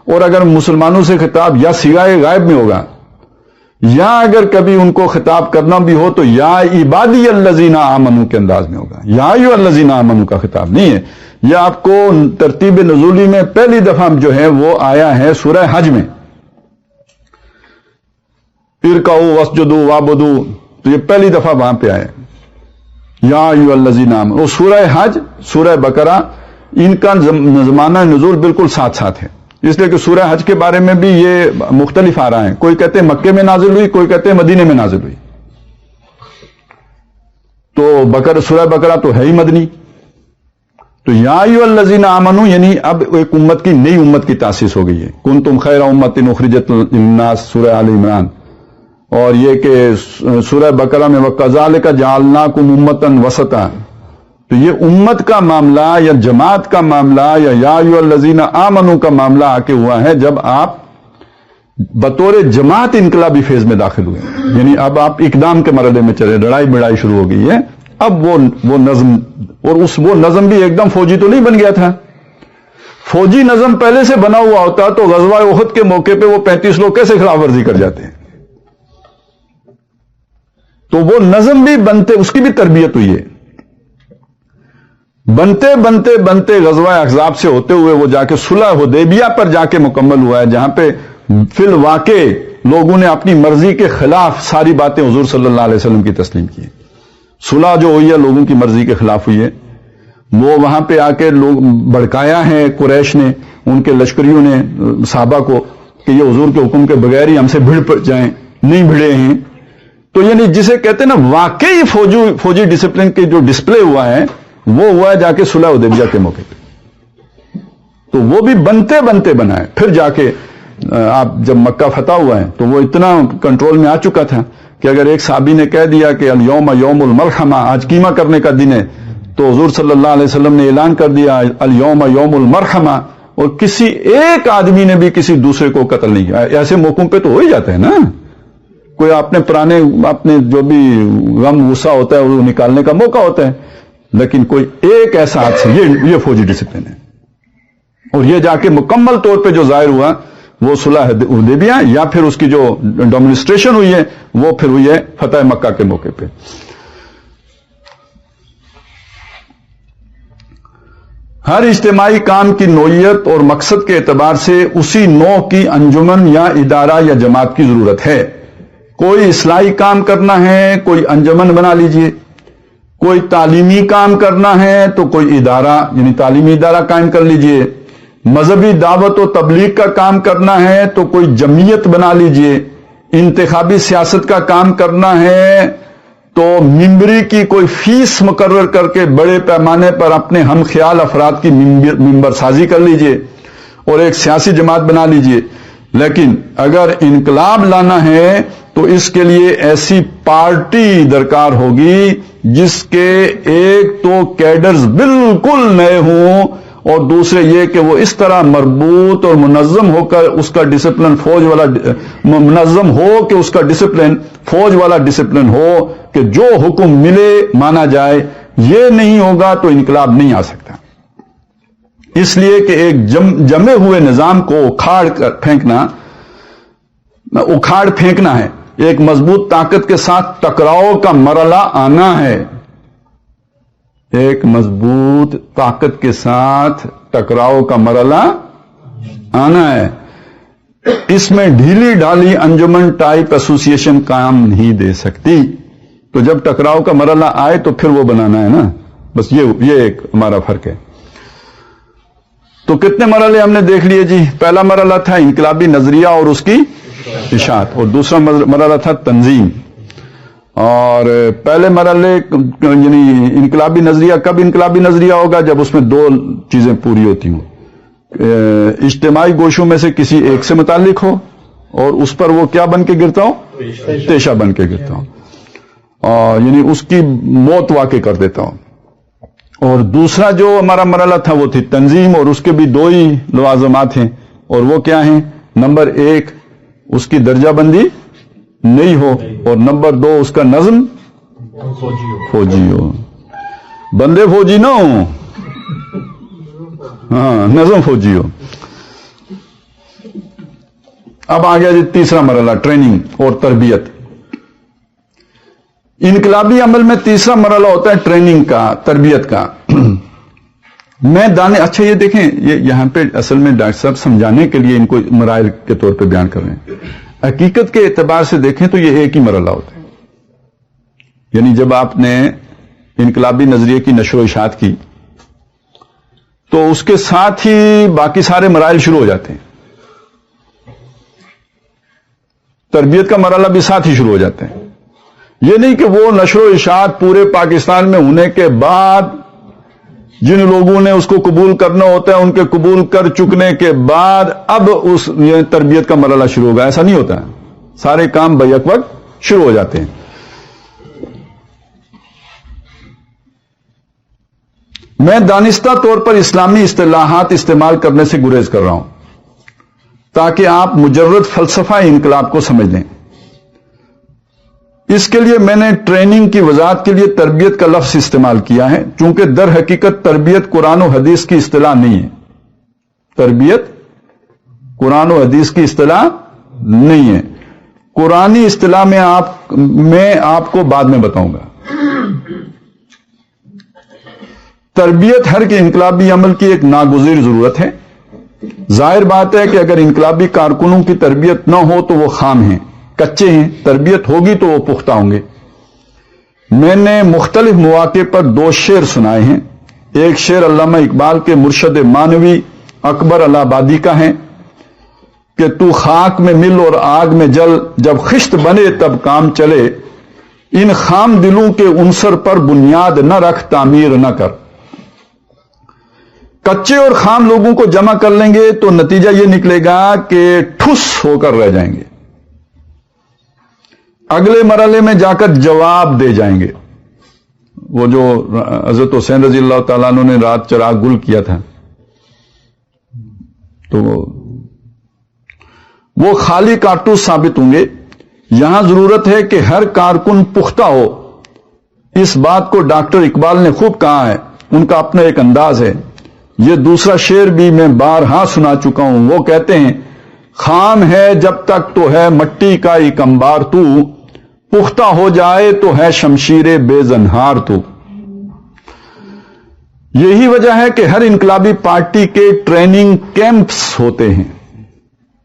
اور اگر مسلمانوں سے خطاب یا صیغہ غائب میں ہوگا، یا اگر کبھی ان کو خطاب کرنا بھی ہو تو یا عبادی الذین آمنوا کے انداز میں ہوگا، یا ایھا الذین آمنوا کا خطاب نہیں ہے۔ یہ آپ کو ترتیب نزولی میں پہلی دفعہ جو ہے وہ آیا ہے سورہ حج میں، ارکعوا واسجدوا وعبدوا، تو یہ پہلی دفعہ وہاں پہ آیا یا ایھا الذین آمنوا۔ اور سورہ حج، سورہ بقرہ، ان کا زمانہ نزول بالکل ساتھ ساتھ ہے، اس لیے کہ سورہ حج کے بارے میں بھی یہ مختلف آ رہا ہے، کوئی کہتے ہیں مکے میں نازل ہوئی، کوئی کہتے ہیں مدینے میں نازل ہوئی۔ تو سورہ بقرہ تو ہے ہی مدنی۔ تو یا ایھا الذین آمنوا یعنی اب ایک امت کی، نئی امت کی تاسیس ہو گئی ہے، کنتم خیر امۃ اخرجت للناس، سورہ آل عمران۔ اور یہ کہ سورہ بقرہ میں وَكَذَلِكَ جَعَلْنَاكُمْ أُمَّةً وَسَطًا، تو یہ امت کا معاملہ یا جماعت کا معاملہ یا ایھا الذین آمنوا کا معاملہ آ کے ہوا ہے جب آپ بطور جماعت انقلابی فیز میں داخل ہوئے، یعنی اب آپ اقدام کے مرحلے میں چلے، لڑائی بڑائی شروع ہو گئی ہے۔ اب وہ نظم، اور وہ نظم بھی ایک دم فوجی تو نہیں بن گیا تھا، فوجی نظم پہلے سے بنا ہوا ہوتا تو غزوہ احد کے موقع پہ وہ 35 لوگ کیسے خلاف ورزی کر جاتے ہیں؟ تو وہ نظم بھی بنتے، اس کی بھی تربیت ہوئی ہے، بنتے بنتے بنتے غزوہ احزاب سے ہوتے ہوئے وہ جا کے صلح حدیبیہ پر جا کے مکمل ہوا ہے، جہاں پہ فی الواقع لوگوں نے اپنی مرضی کے خلاف ساری باتیں حضور صلی اللہ علیہ وسلم کی تسلیم کی۔ صلح جو ہوئی ہے لوگوں کی مرضی کے خلاف ہوئی ہے، وہ وہاں پہ آ کے لوگ بھڑکایا ہے قریش نے، ان کے لشکریوں نے صحابہ کو کہ یہ حضور کے حکم کے بغیر ہی ہم سے بھڑ جائیں، نہیں بھڑے ہیں۔ تو یعنی جسے کہتے ہیں نا واقعی فوجی ڈسپلن کے جو ڈسپلے ہوا ہے وہ ہوا ہے جا کے صلح حدیبیہ کے موقع پہ۔ تو وہ بھی بنتے بنتے بنا ہے، پھر جا کے آپ جب مکہ فتح ہوا ہے تو وہ اتنا کنٹرول میں آ چکا تھا کہ اگر ایک صحابی نے کہہ دیا کہ الیوم یوم الملحمہ، آج قیمہ کرنے کا دن ہے، تو حضور صلی اللہ علیہ وسلم نے اعلان کر دیا الیوم یوم المرحمہ، اور کسی ایک آدمی نے بھی کسی دوسرے کو قتل نہیں کیا۔ ایسے موقعوں پہ تو ہو ہی جاتے ہیں نا، کوئی اپنے پرانے اپنے جو بھی غم غصہ ہوتا ہے وہ نکالنے کا موقع ہوتا ہے، لیکن کوئی ایک ایسا حادثہ، یہ فوجی ڈسپلن ہے۔ اور یہ جا کے مکمل طور پہ جو ظاہر ہوا وہ صلح حدیبیہ، یا پھر اس کی جو ڈومنسٹریشن ہوئی ہے وہ پھر ہوئی ہے فتح مکہ کے موقع پہ۔ ہر اجتماعی کام کی نوعیت اور مقصد کے اعتبار سے اسی نوع کی انجمن یا ادارہ یا جماعت کی ضرورت ہے۔ کوئی اصلاحی کام کرنا ہے، کوئی انجمن بنا لیجئے، کوئی تعلیمی کام کرنا ہے تو کوئی ادارہ یعنی تعلیمی ادارہ قائم کر لیجئے، مذہبی دعوت و تبلیغ کا کام کرنا ہے تو کوئی جمعیت بنا لیجئے، انتخابی سیاست کا کام کرنا ہے تو ممبری کی کوئی فیس مقرر کر کے بڑے پیمانے پر اپنے ہم خیال افراد کی ممبر سازی کر لیجئے اور ایک سیاسی جماعت بنا لیجئے۔ لیکن اگر انقلاب لانا ہے تو اس کے لیے ایسی پارٹی درکار ہوگی جس کے ایک تو کیڈرز بالکل نئے ہوں اور دوسرے یہ کہ وہ اس طرح مربوط اور منظم ہو کر اس کا ڈسپلن فوج والا منظم ہو کہ اس کا ڈسپلن فوج والا ڈسپلن ہو کہ جو حکم ملے مانا جائے. یہ نہیں ہوگا تو انقلاب نہیں آ سکتا. اس لیے کہ ایک جمے ہوئے نظام کو اکھاڑ پھینکنا ہے. ایک مضبوط طاقت کے ساتھ ٹکراؤ کا مرحلہ آنا ہے. ایک مضبوط طاقت کے ساتھ ٹکراؤ کا مرحلہ آنا ہے. اس میں ڈھیلی ڈھالی انجمن ٹائپ ایسوسی ایشن کام نہیں دے سکتی. تو جب ٹکراؤ کا مرحلہ آئے تو پھر وہ بنانا ہے نا. بس یہ ایک ہمارا فرق ہے. تو کتنے مرحلے ہم نے دیکھ لیے جی. پہلا مرحلہ تھا انقلابی نظریہ اور اس کی اشاعت، اور دوسرا مرحلہ تھا تنظیم. اور پہلے مرحلے یعنی انقلابی نظریہ، کب انقلابی نظریہ ہوگا؟ جب اس میں دو چیزیں پوری ہوتی ہوں. اجتماعی گوشوں میں سے کسی ایک سے متعلق ہو اور اس پر وہ کیا بن کے گرتا ہو؟ تیشہ بن کے گرتا ہو، یعنی اس کی موت واقع کر دیتا ہوں. اور دوسرا جو ہمارا مرحلہ تھا وہ تھی تنظیم، اور اس کے بھی دو ہی لوازمات ہیں، اور وہ کیا ہیں؟ نمبر ایک اس کی درجہ بندی نہیں ہو، اور نمبر دو اس کا نظم فوجی ہو. بندے فوجی نہ ہو، ہاں نظم فوجی ہو. اب آ گیا جی تیسرا مرحلہ، ٹریننگ اور تربیت. انقلابی عمل میں تیسرا مرحلہ ہوتا ہے ٹریننگ کا، تربیت کا. اچھا یہ دیکھیں، یہاں پہ اصل میں ڈاکٹر صاحب سمجھانے کے لیے ان کو مراحل کے طور پہ بیان کر رہے ہیں. حقیقت کے اعتبار سے دیکھیں تو یہ ایک ہی مرحلہ ہوتا ہے. یعنی جب آپ نے انقلابی نظریے کی نشر و اشاعت کی تو اس کے ساتھ ہی باقی سارے مراحل شروع ہو جاتے ہیں. تربیت کا مرحلہ بھی ساتھ ہی شروع ہو جاتے ہیں. یہ نہیں کہ وہ نشر و اشاعت پورے پاکستان میں ہونے کے بعد جن لوگوں نے اس کو قبول کرنا ہوتا ہے ان کے قبول کر چکنے کے بعد اب اس تربیت کا مرحلہ شروع ہوگا. ایسا نہیں ہوتا ہے. سارے کام بیک وقت شروع ہو جاتے ہیں. میں دانستہ طور پر اسلامی اصطلاحات استعمال کرنے سے گریز کر رہا ہوں تاکہ آپ مجرد فلسفہ انقلاب کو سمجھ لیں. اس کے لیے میں نے ٹریننگ کی وضاحت کے لیے تربیت کا لفظ استعمال کیا ہے، چونکہ در حقیقت تربیت قرآن و حدیث کی اصطلاح نہیں ہے. تربیت قرآن و حدیث کی اصطلاح نہیں ہے. قرآنی اصطلاح میں آپ کو بعد میں بتاؤں گا. تربیت ہر کے انقلابی عمل کی ایک ناگزیر ضرورت ہے. ظاہر بات ہے کہ اگر انقلابی کارکنوں کی تربیت نہ ہو تو وہ خام ہیں، کچے ہیں. تربیت ہوگی تو وہ پختہ ہوں گے. میں نے مختلف مواقع پر دو شعر سنائے ہیں. ایک شعر علامہ اقبال کے مرشد مانوی اکبر الہ آبادی کا ہے کہ تو خاک میں مل اور آگ میں جل، جب خشت بنے تب کام چلے، ان خام دلوں کے عنصر پر بنیاد نہ رکھ، تعمیر نہ کر. کچے اور خام لوگوں کو جمع کر لیں گے تو نتیجہ یہ نکلے گا کہ ٹھس ہو کر رہ جائیں گے. اگلے مرحلے میں جا کر جواب دے جائیں گے. وہ جو حضرت حسین رضی اللہ تعالیٰ عنہ نے رات چراغ گل کیا تھا تو وہ خالی کارتوس ثابت ہوں گے. یہاں ضرورت ہے کہ ہر کارکن پختہ ہو. اس بات کو ڈاکٹر اقبال نے خوب کہا ہے. ان کا اپنا ایک انداز ہے. یہ دوسرا شعر بھی میں بارہا سنا چکا ہوں. وہ کہتے ہیں، خام ہے جب تک تو ہے مٹی کا ایک انبار تو، پختہ ہو جائے تو ہے شمشیر بے زنہار تو. یہی وجہ ہے کہ ہر انقلابی پارٹی کے ٹریننگ کیمپس ہوتے ہیں.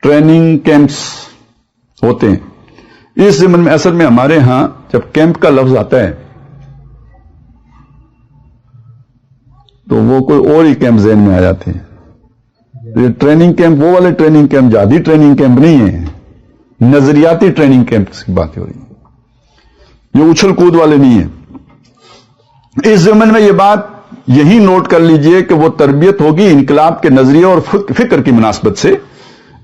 ٹریننگ کیمپس ہوتے ہیں. اس ضمن میں اصل میں ہمارے ہاں جب کیمپ کا لفظ آتا ہے تو وہ کوئی اور ہی کیمپ ذہن میں آ جاتے ہیں. یہ ٹریننگ کیمپ وہ والے ٹریننگ کیمپ جادی ٹریننگ کیمپ نہیں ہے، نظریاتی ٹریننگ کیمپ کی بات ہو رہی ہے. یہ اچھل کود والے نہیں ہیں. اس ضمن میں یہ بات یہی نوٹ کر لیجئے کہ وہ تربیت ہوگی انقلاب کے نظریے اور فکر کی مناسبت سے.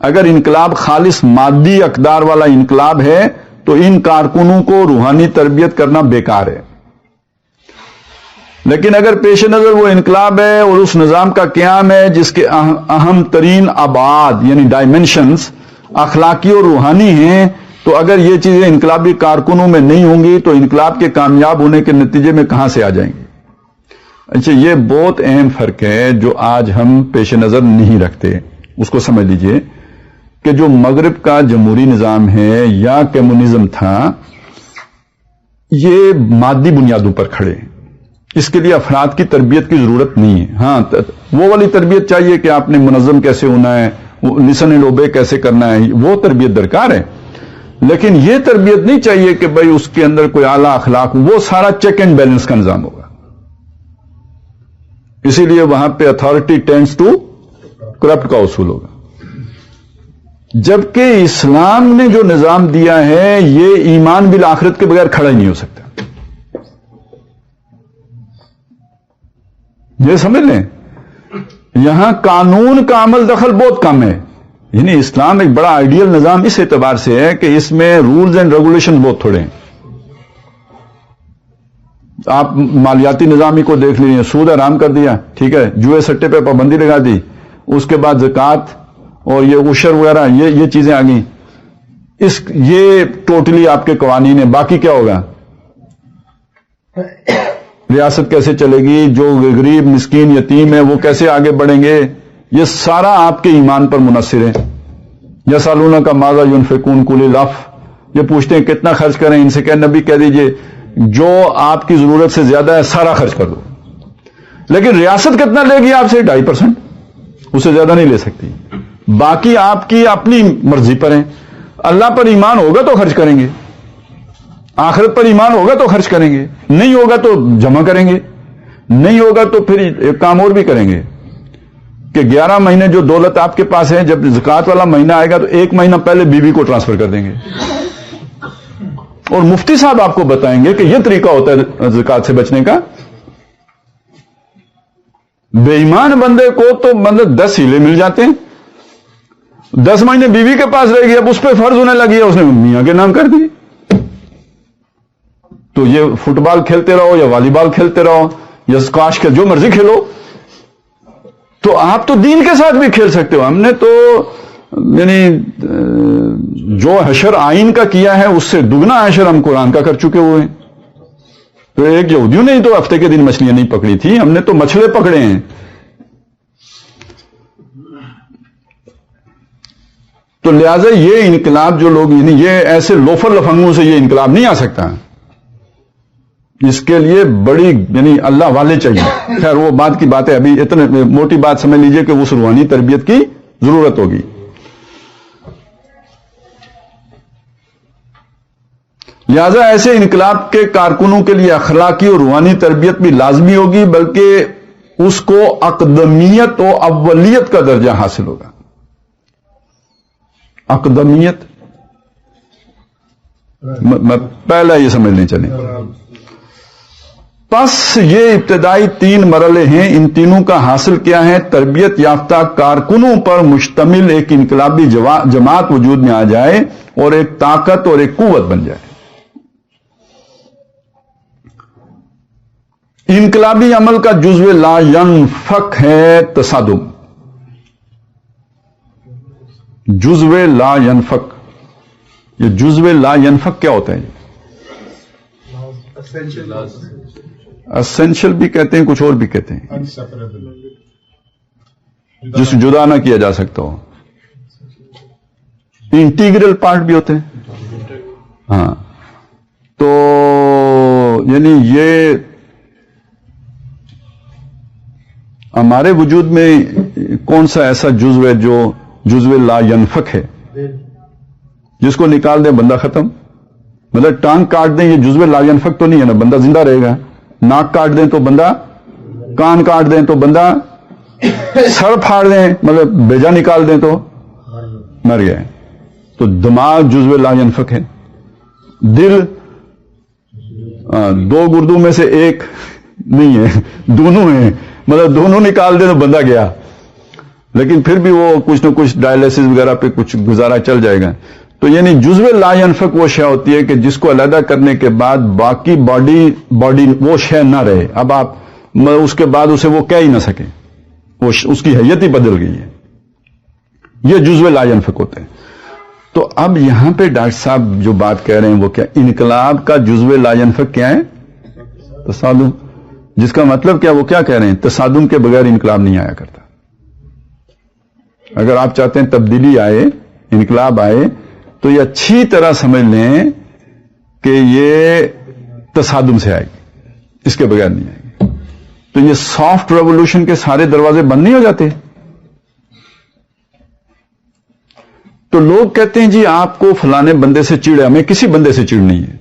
اگر انقلاب خالص مادی اقدار والا انقلاب ہے تو ان کارکنوں کو روحانی تربیت کرنا بیکار ہے. لیکن اگر پیش نظر وہ انقلاب ہے اور اس نظام کا قیام ہے جس کے اہم ترین ابعاد یعنی ڈائمینشنز اخلاقی اور روحانی ہیں، تو اگر یہ چیزیں انقلابی کارکنوں میں نہیں ہوں گی تو انقلاب کے کامیاب ہونے کے نتیجے میں کہاں سے آ جائیں گے؟ اچھا، یہ بہت اہم فرق ہے جو آج ہم پیش نظر نہیں رکھتے. اس کو سمجھ لیجئے کہ جو مغرب کا جمہوری نظام ہے یا کمیونزم تھا، یہ مادی بنیادوں پر کھڑے ہیں. اس کے لیے افراد کی تربیت کی ضرورت نہیں ہے. ہاں، وہ والی تربیت چاہیے کہ آپ نے منظم کیسے ہونا ہے، لسن اینڈ اوبے کیسے کرنا ہے، وہ تربیت درکار ہے. لیکن یہ تربیت نہیں چاہیے کہ بھئی اس کے اندر کوئی اعلیٰ اخلاق، وہ سارا چیک اینڈ بیلنس کا نظام ہوگا. اسی لیے وہاں پہ اتھارٹی ٹینڈز ٹو کرپٹ کا اصول ہوگا. جبکہ اسلام نے جو نظام دیا ہے یہ ایمان بالآخرت کے بغیر کھڑا ہی نہیں ہو سکتا. یہ سمجھ لیں، یہاں قانون کا عمل دخل بہت کم ہے. یعنی اسلام ایک بڑا آئیڈیل نظام اس اعتبار سے ہے کہ اس میں رولز اینڈ ریگولیشن بہت تھوڑے ہیں. آپ مالیاتی نظام ہی کو دیکھ لیجیے، سود حرام کر دیا، ٹھیک ہے، جوئے سٹے پہ پابندی لگا دی، اس کے بعد زکوٰۃ اور یہ عشر وغیرہ یہ چیزیں آ گئیں. یہ ٹوٹلی آپ کے قوانین ہیں. باقی کیا ہوگا؟ ریاست کیسے چلے گی، جو غریب مسکین یتیم ہے وہ کیسے آگے بڑھیں گے، یہ سارا آپ کے ایمان پر منحصر ہے. یسالون کا ماذا ینفقون قل العفو، یہ پوچھتے ہیں کتنا خرچ کریں، ان سے کہ نبی کہہ دیجئے جو آپ کی ضرورت سے زیادہ ہے سارا خرچ کر دو. لیکن ریاست کتنا لے گی آپ سے؟ 2.5%، اس سے زیادہ نہیں لے سکتی. باقی آپ کی اپنی مرضی پر ہیں. اللہ پر ایمان ہوگا تو خرچ کریں گے، آخرت پر ایمان ہوگا تو خرچ کریں گے، نہیں ہوگا تو جمع کریں گے، نہیں ہوگا تو پھر ایک کام اور بھی کریں گے کہ 11 مہینے جو دولت آپ کے پاس ہے، جب زکوٰۃ والا مہینہ آئے گا تو 1 مہینہ پہلے بیوی کو ٹرانسفر کر دیں گے. اور مفتی صاحب آپ کو بتائیں گے کہ یہ طریقہ ہوتا ہے زکوٰۃ سے بچنے کا. بے ایمان بندے کو تو مطلب 10 ہیلے مل جاتے ہیں. 10 مہینے بیوی کے پاس رہے گی، اب اس پہ فرض ہونے لگی ہے، اس نے میاں کے نام کر دی. تو یہ فٹ بال کھیلتے رہو یا والی بال کھیلتے رہو یا اسکواش جو مرضی کھیلو، تو آپ تو دین کے ساتھ بھی کھیل سکتے ہو. ہم نے تو یعنی جو حشر آئین کا کیا ہے اس سے دگنا حشر ہم قرآن کا کر چکے ہوئے ہیں. تو ایک یہودیوں نے تو ہفتے کے دن مچھلیاں نہیں پکڑی تھی، ہم نے تو مچھلے پکڑے ہیں. تو لہذا یہ انقلاب جو لوگ یعنی یہ ایسے لوفر لفنگوں سے یہ انقلاب نہیں آ سکتا. اس کے لیے بڑی یعنی اللہ والے چاہیے. خیر وہ بات کی بات ہے، ابھی اتنے موٹی بات سمجھ لیجئے کہ اس روحانی تربیت کی ضرورت ہوگی. لہذا ایسے انقلاب کے کارکنوں کے لیے اخلاقی اور روحانی تربیت بھی لازمی ہوگی، بلکہ اس کو اقدمیت و اولیت کا درجہ حاصل ہوگا. اقدمیت پہلا یہ سمجھ لیں چلیں. پس یہ ابتدائی 3 مرحلے ہیں. ان تینوں کا حاصل کیا ہے؟ تربیت یافتہ کارکنوں پر مشتمل ایک انقلابی جماعت وجود میں آ جائے اور ایک طاقت اور ایک قوت بن جائے. انقلابی عمل کا جزو لا ینفک ہے تصادم. جزو لا ینفک، یہ جزو لا ینفک کیا ہوتا ہے؟ اسینشل بھی کہتے ہیں، کچھ اور بھی کہتے ہیں، جس جدا نہ کیا جا سکتا ہو. انٹیگرل پارٹ بھی ہوتے ہیں. ہاں، تو یعنی یہ ہمارے وجود میں کون سا ایسا جزو ہے جو جزو لا ینفک ہے، جس کو نکال دیں بندہ ختم. مطلب ٹانگ کاٹ دیں، یہ جزو لا ینفک تو نہیں ہے نا، بندہ زندہ رہے گا. ناک کاٹ دیں تو بندہ، کان کاٹ دیں تو بندہ، سر پھاڑ دیں مطلب بیجا نکال دیں تو مر گئے. تو دماغ جزو لا ینفک ہے. دل 2 گردوں میں سے ایک نہیں ہے، دونوں ہیں، مطلب دونوں نکال دیں تو بندہ گیا. لیکن پھر بھی وہ کچھ نہ کچھ ڈائلسس وغیرہ پہ کچھ گزارا چل جائے گا. تو یعنی جزو لا ينفق وہ شے ہوتی ہے کہ جس کو علیحدہ کرنے کے بعد باقی باڈی وہ شے نہ رہے. اب آپ اس کے بعد اسے وہ کہہ ہی نہ سکیں, وہ اس کی حیت ہی بدل گئی ہے. یہ جزو لا ينفق ہوتے ہیں. تو اب یہاں پہ ڈاکٹر صاحب جو بات کہہ رہے ہیں وہ کیا, انقلاب کا جزو لا ينفق کیا ہے؟ تصادم. جس کا مطلب کیا, وہ کیا کہہ رہے ہیں, تصادم کے بغیر انقلاب نہیں آیا کرتا. اگر آپ چاہتے ہیں تبدیلی آئے, انقلاب آئے, تو یہ اچھی طرح سمجھ لیں کہ یہ تصادم سے آئے گی, اس کے بغیر نہیں آئے گی. تو یہ سافٹ ریولوشن کے سارے دروازے بند نہیں ہو جاتے. تو لوگ کہتے ہیں جی آپ کو فلانے بندے سے چڑ ہے, ہمیں کسی بندے سے چڑ نہیں ہے.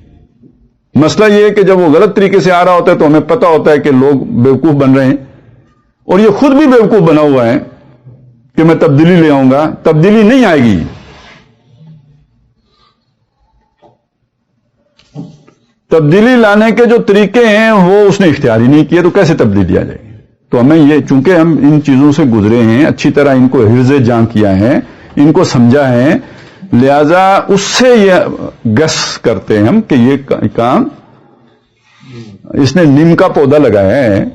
مسئلہ یہ ہے کہ جب وہ غلط طریقے سے آ رہا ہوتا ہے تو ہمیں پتا ہوتا ہے کہ لوگ بیوقوف بن رہے ہیں, اور یہ خود بھی بیوقوف بنا ہوا ہے کہ میں تبدیلی لے آؤں گا. تبدیلی نہیں آئے گی. تبدیلی لانے کے جو طریقے ہیں وہ اس نے اختیار ہی نہیں کیے, تو کیسے تبدیلی آ جائے گی؟ تو ہمیں یہ, چونکہ ہم ان چیزوں سے گزرے ہیں, اچھی طرح ان کو حفظ جان کیا ہے, ان کو سمجھا ہے, لہذا اس سے یہ گس کرتے ہیں ہم کہ یہ کام اس نے نیم کا پودا لگایا ہے,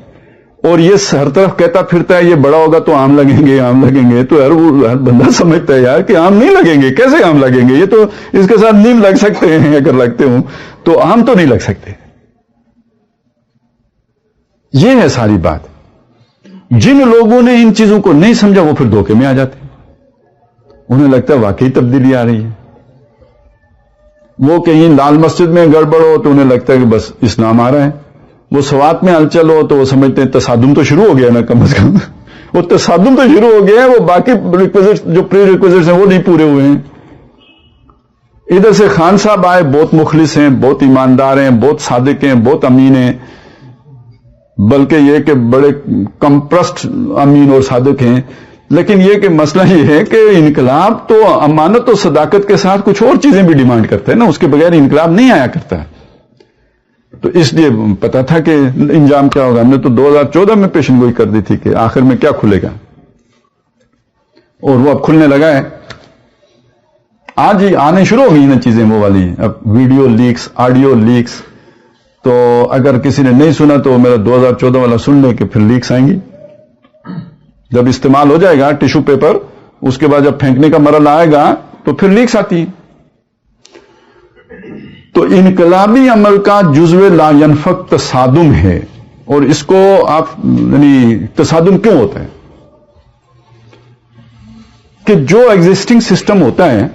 اور یہ ہر طرف کہتا پھرتا ہے یہ بڑا ہوگا تو آم لگیں گے, آم لگیں گے. تو ہر بندہ سمجھتا ہے یار کہ آم نہیں لگیں گے, کیسے آم لگیں گے, یہ تو اس کے ساتھ نیم لگ سکتے ہیں, اگر لگتے ہوں تو آم تو نہیں لگ سکتے. یہ ہے ساری بات. جن لوگوں نے ان چیزوں کو نہیں سمجھا وہ پھر دھوکے میں آ جاتے ہیں. انہیں لگتا ہے واقعی تبدیلی آ رہی ہے. وہ کہیں لال مسجد میں گڑبڑ ہو تو انہیں لگتا ہے کہ بس اسلام آ رہا ہے. وہ سوات میں ہلچل ہو تو وہ سمجھتے ہیں تصادم تو شروع ہو گیا نا, کم از کم وہ تصادم تو شروع ہو گیا ہے, وہ باقی ریکویزٹس جو پری ریکویزٹس ہیں وہ نہیں پورے ہوئے ہیں. ادھر سے خان صاحب آئے, بہت مخلص ہیں, بہت ایماندار ہیں, بہت صادق ہیں, بہت امین ہیں, بلکہ یہ کہ بڑے کمپرسڈ امین اور صادق ہیں. لیکن یہ کہ مسئلہ یہ ہے کہ انقلاب تو امانت و صداقت کے ساتھ کچھ اور چیزیں بھی ڈیمانڈ کرتا ہے نا, اس کے بغیر انقلاب نہیں آیا کرتا. تو اس لیے پتا تھا کہ انجام کیا ہوگا. ہم نے تو 2014 میں پیشن گوئی کر دی تھی کہ آخر میں کیا کھلے گا, اور وہ اب کھلنے لگا ہے. آج ہی آنے شروع ہو گئی نا چیزیں وہ والی, اب ویڈیو لیکس, آڈیو لیکس. تو اگر کسی نے نہیں سنا تو میرا 2014 والا سن لے کہ پھر لیکس آئیں گی. جب استعمال ہو جائے گا ٹیشو پیپر, اس کے بعد جب پھینکنے کا مرحلہ آئے گا تو پھر لیکس آتی ہیں. تو انقلابی عمل کا جزو لا ينفق تصادم ہے. اور اس کو آپ یعنی تصادم کیوں ہوتا ہے کہ جو ایگزسٹنگ سسٹم ہوتا ہے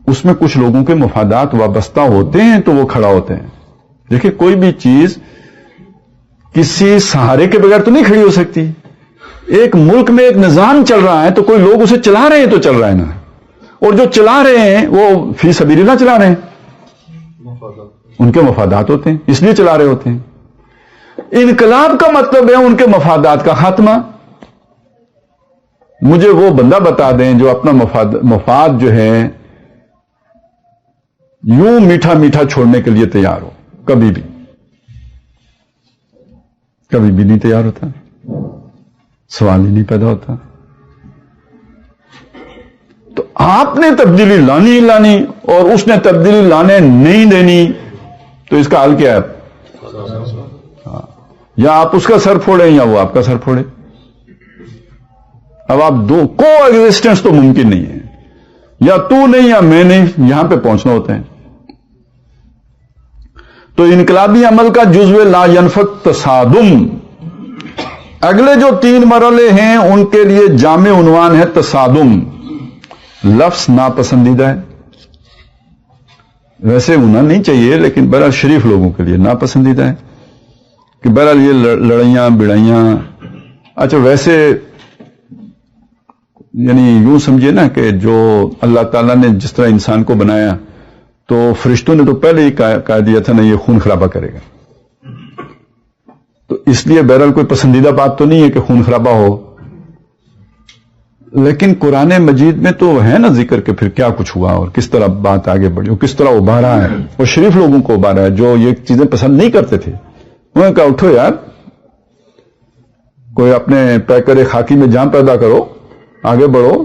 اس میں کچھ لوگوں کے مفادات وابستہ ہوتے ہیں تو وہ کھڑا ہوتے ہیں. دیکھیں کوئی بھی چیز کسی سہارے کے بغیر تو نہیں کھڑی ہو سکتی. ایک ملک میں ایک نظام چل رہا ہے تو کوئی لوگ اسے چلا رہے ہیں تو چل رہا ہے نا, اور جو چلا رہے ہیں وہ فی سبیل اللہ چلا رہے ہیں, ان کے مفادات ہوتے ہیں اس لیے چلا رہے ہوتے ہیں. انقلاب کا مطلب ہے ان کے مفادات کا خاتمہ. مجھے وہ بندہ بتا دیں جو اپنا مفاد جو ہے یوں میٹھا میٹھا چھوڑنے کے لیے تیار ہو. کبھی بھی نہیں تیار ہوتا, سوال ہی نہیں پیدا ہوتا. تو آپ نے تبدیلی لانی ہی لانی اور اس نے تبدیلی لانے نہیں دینی, تو اس کا حل کیا ہے؟ یا آپ اس کا سر پھوڑیں یا وہ آپ کا سر پھوڑے. اب آپ دو کو ایگزسٹنس تو ممکن نہیں ہے, یا تو نہیں یا میں نہیں, یہاں پہ پہنچنا ہوتا ہے. تو انقلابی عمل کا جزو لا ينفق تصادم. اگلے جو 3 مرحلے ہیں ان کے لیے جامع عنوان ہے تصادم. لفظ ناپسندیدہ ہے, ویسے ہونا نہیں چاہیے لیکن بہرحال شریف لوگوں کے لیے ناپسندیدہ ہے کہ بہرحال یہ لڑائیاں بڑائیاں. اچھا ویسے یعنی یوں سمجھیے نا کہ جو اللہ تعالیٰ نے جس طرح انسان کو بنایا تو فرشتوں نے تو پہلے ہی کہہ دیا تھا نا یہ خون خرابہ کرے گا. تو اس لیے بہرحال کوئی پسندیدہ بات تو نہیں ہے کہ خون خرابہ ہو, لیکن قرآن مجید میں تو ہے نا ذکر کہ پھر کیا کچھ ہوا اور کس طرح بات آگے بڑھی اور کس طرح ابھارا ہے, اور شریف لوگوں کو ابھارا ہے جو یہ چیزیں پسند نہیں کرتے تھے. انہوں نے کہا اٹھو یار, کوئی اپنے پیکر خاکی میں جان پیدا کرو, آگے بڑھو,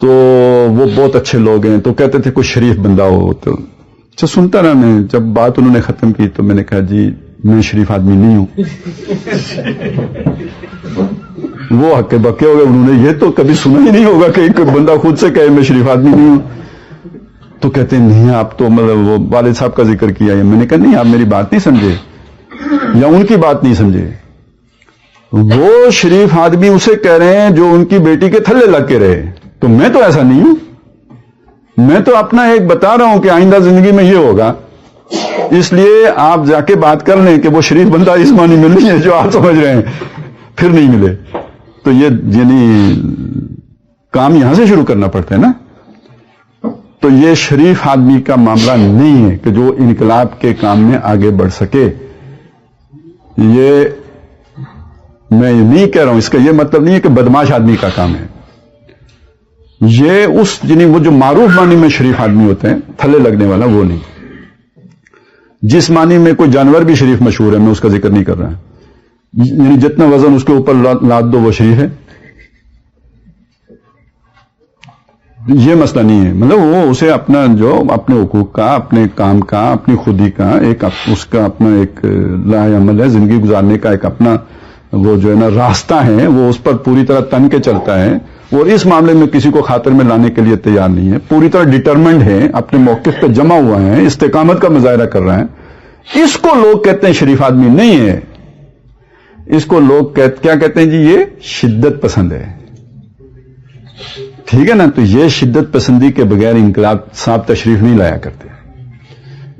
تو وہ بہت اچھے لوگ ہیں، تو کہتے تھے کوئی شریف بندہ ہو تو اچھا سنتا رہا میں. جب بات انہوں نے ختم کی تو میں نے کہا جی میں شریف آدمی نہیں ہوں. وہ ہکے بکے ہو گئے، انہوں نے یہ تو کبھی سنا ہی نہیں ہوگا کہ ایک بندہ خود سے کہے میں شریف آدمی نہیں ہوں. تو کہتے ہیں نہیں آپ تو مطلب وہ والد صاحب کا ذکر کیا ہے. میں نے کہا نہیں آپ میری بات نہیں سمجھے یا ان کی بات نہیں سمجھے. وہ شریف آدمی اسے کہہ رہے ہیں جو ان کی بیٹی کے تھلے لگ کے رہے، تو میں تو ایسا نہیں ہوں. میں تو اپنا ایک بتا رہا ہوں کہ آئندہ زندگی میں یہ ہوگا، اس لیے آپ جا کے بات کر لیں کہ وہ شریف بندہ اس معنی میں نہیں ہے جو آپ سمجھ رہے ہیں، پھر نہیں ملے. تو یہ یعنی کام یہاں سے شروع کرنا پڑتا ہے نا. تو یہ شریف آدمی کا معاملہ نہیں ہے کہ جو انقلاب کے کام میں آگے بڑھ سکے. یہ میں نہیں کہہ رہا ہوں، اس کا یہ مطلب نہیں ہے کہ بدماش آدمی کا کام ہے. یہ اس یعنی وہ جو معروف معنی میں شریف آدمی ہوتے ہیں تھلے لگنے والا وہ نہیں. جس معنی میں کوئی جانور بھی شریف مشہور ہے میں اس کا ذکر نہیں کر رہا. یعنی جتنا وزن اس کے اوپر لاد دو وہ شریف ہے، یہ مسئلہ نہیں ہے. مطلب وہ اسے اپنا جو اپنے حقوق کا، اپنے کام کا، اپنی خودی کا ایک اس کا اپنا ایک لاہ عمل ہے، زندگی گزارنے کا ایک اپنا وہ جو ہے نا راستہ ہے، وہ اس پر پوری طرح تن کے چلتا ہے اور اس معاملے میں کسی کو خاطر میں لانے کے لیے تیار نہیں ہے. پوری طرح ڈٹرمنڈ ہے، اپنے موقف پہ جمع ہوا ہے، استقامت کا مظاہرہ کر رہا ہے. اس کو لوگ کہتے ہیں شریف آدمی نہیں ہے. اس کو لوگ کیا کہتے ہیں جی یہ شدت پسند ہے. ٹھیک ہے نا. تو یہ شدت پسندی کے بغیر انقلاب صاحب تشریف نہیں لایا کرتے.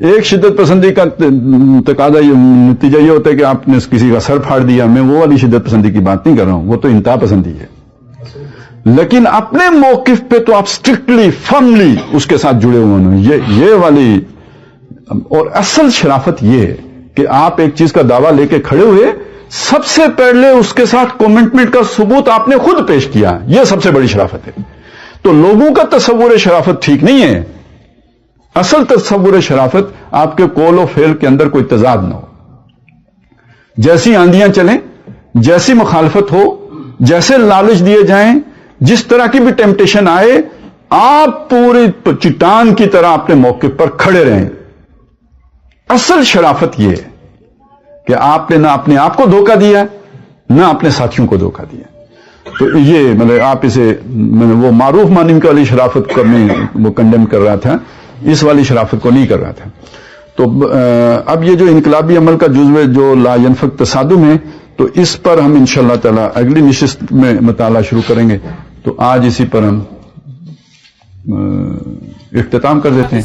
ایک شدت پسندی کا تقاضا یہ نتیجہ یہ ہوتا ہے کہ آپ نے کسی کا سر پھاڑ دیا. میں وہ والی شدت پسندی کی بات نہیں کر رہا ہوں، وہ تو انتہا پسندی ہے. لیکن اپنے موقف پہ تو آپ اسٹرکٹلی فرملی اس کے ساتھ جڑے ہوئے ہیں. یہ والی اور اصل شرافت یہ ہے کہ آپ ایک چیز کا دعویٰ لے کے کھڑے ہوئے، سب سے پہلے اس کے ساتھ کمٹمنٹ کا ثبوت آپ نے خود پیش کیا. یہ سب سے بڑی شرافت ہے. تو لوگوں کا تصور شرافت ٹھیک نہیں ہے. اصل تصور شرافت آپ کے قول و فعل کے اندر کوئی تضاد نہ ہو. جیسی آندیاں چلیں، جیسی مخالفت ہو، جیسے لالچ دیے جائیں، جس طرح کی بھی ٹیمپٹیشن آئے، آپ پوری چٹان کی طرح اپنے موقف پر کھڑے رہیں. اصل شرافت یہ ہے کہ آپ نے نہ اپنے آپ کو دھوکہ دیا نہ اپنے ساتھیوں کو دھوکہ دیا. تو یہ مطلب آپ اسے وہ معروف معنی والی شرافت کو میں وہ کنڈیم کر رہا تھا، اس والی شرافت کو نہیں کر رہا تھا. تو اب یہ جو انقلابی عمل کا جزو جو لا ينفق تصادم ہے، تو اس پر ہم انشاءاللہ تعالی اگلی نشست میں مطالعہ شروع کریں گے. تو آج اسی پر ہم اختتام کر دیتے ہیں.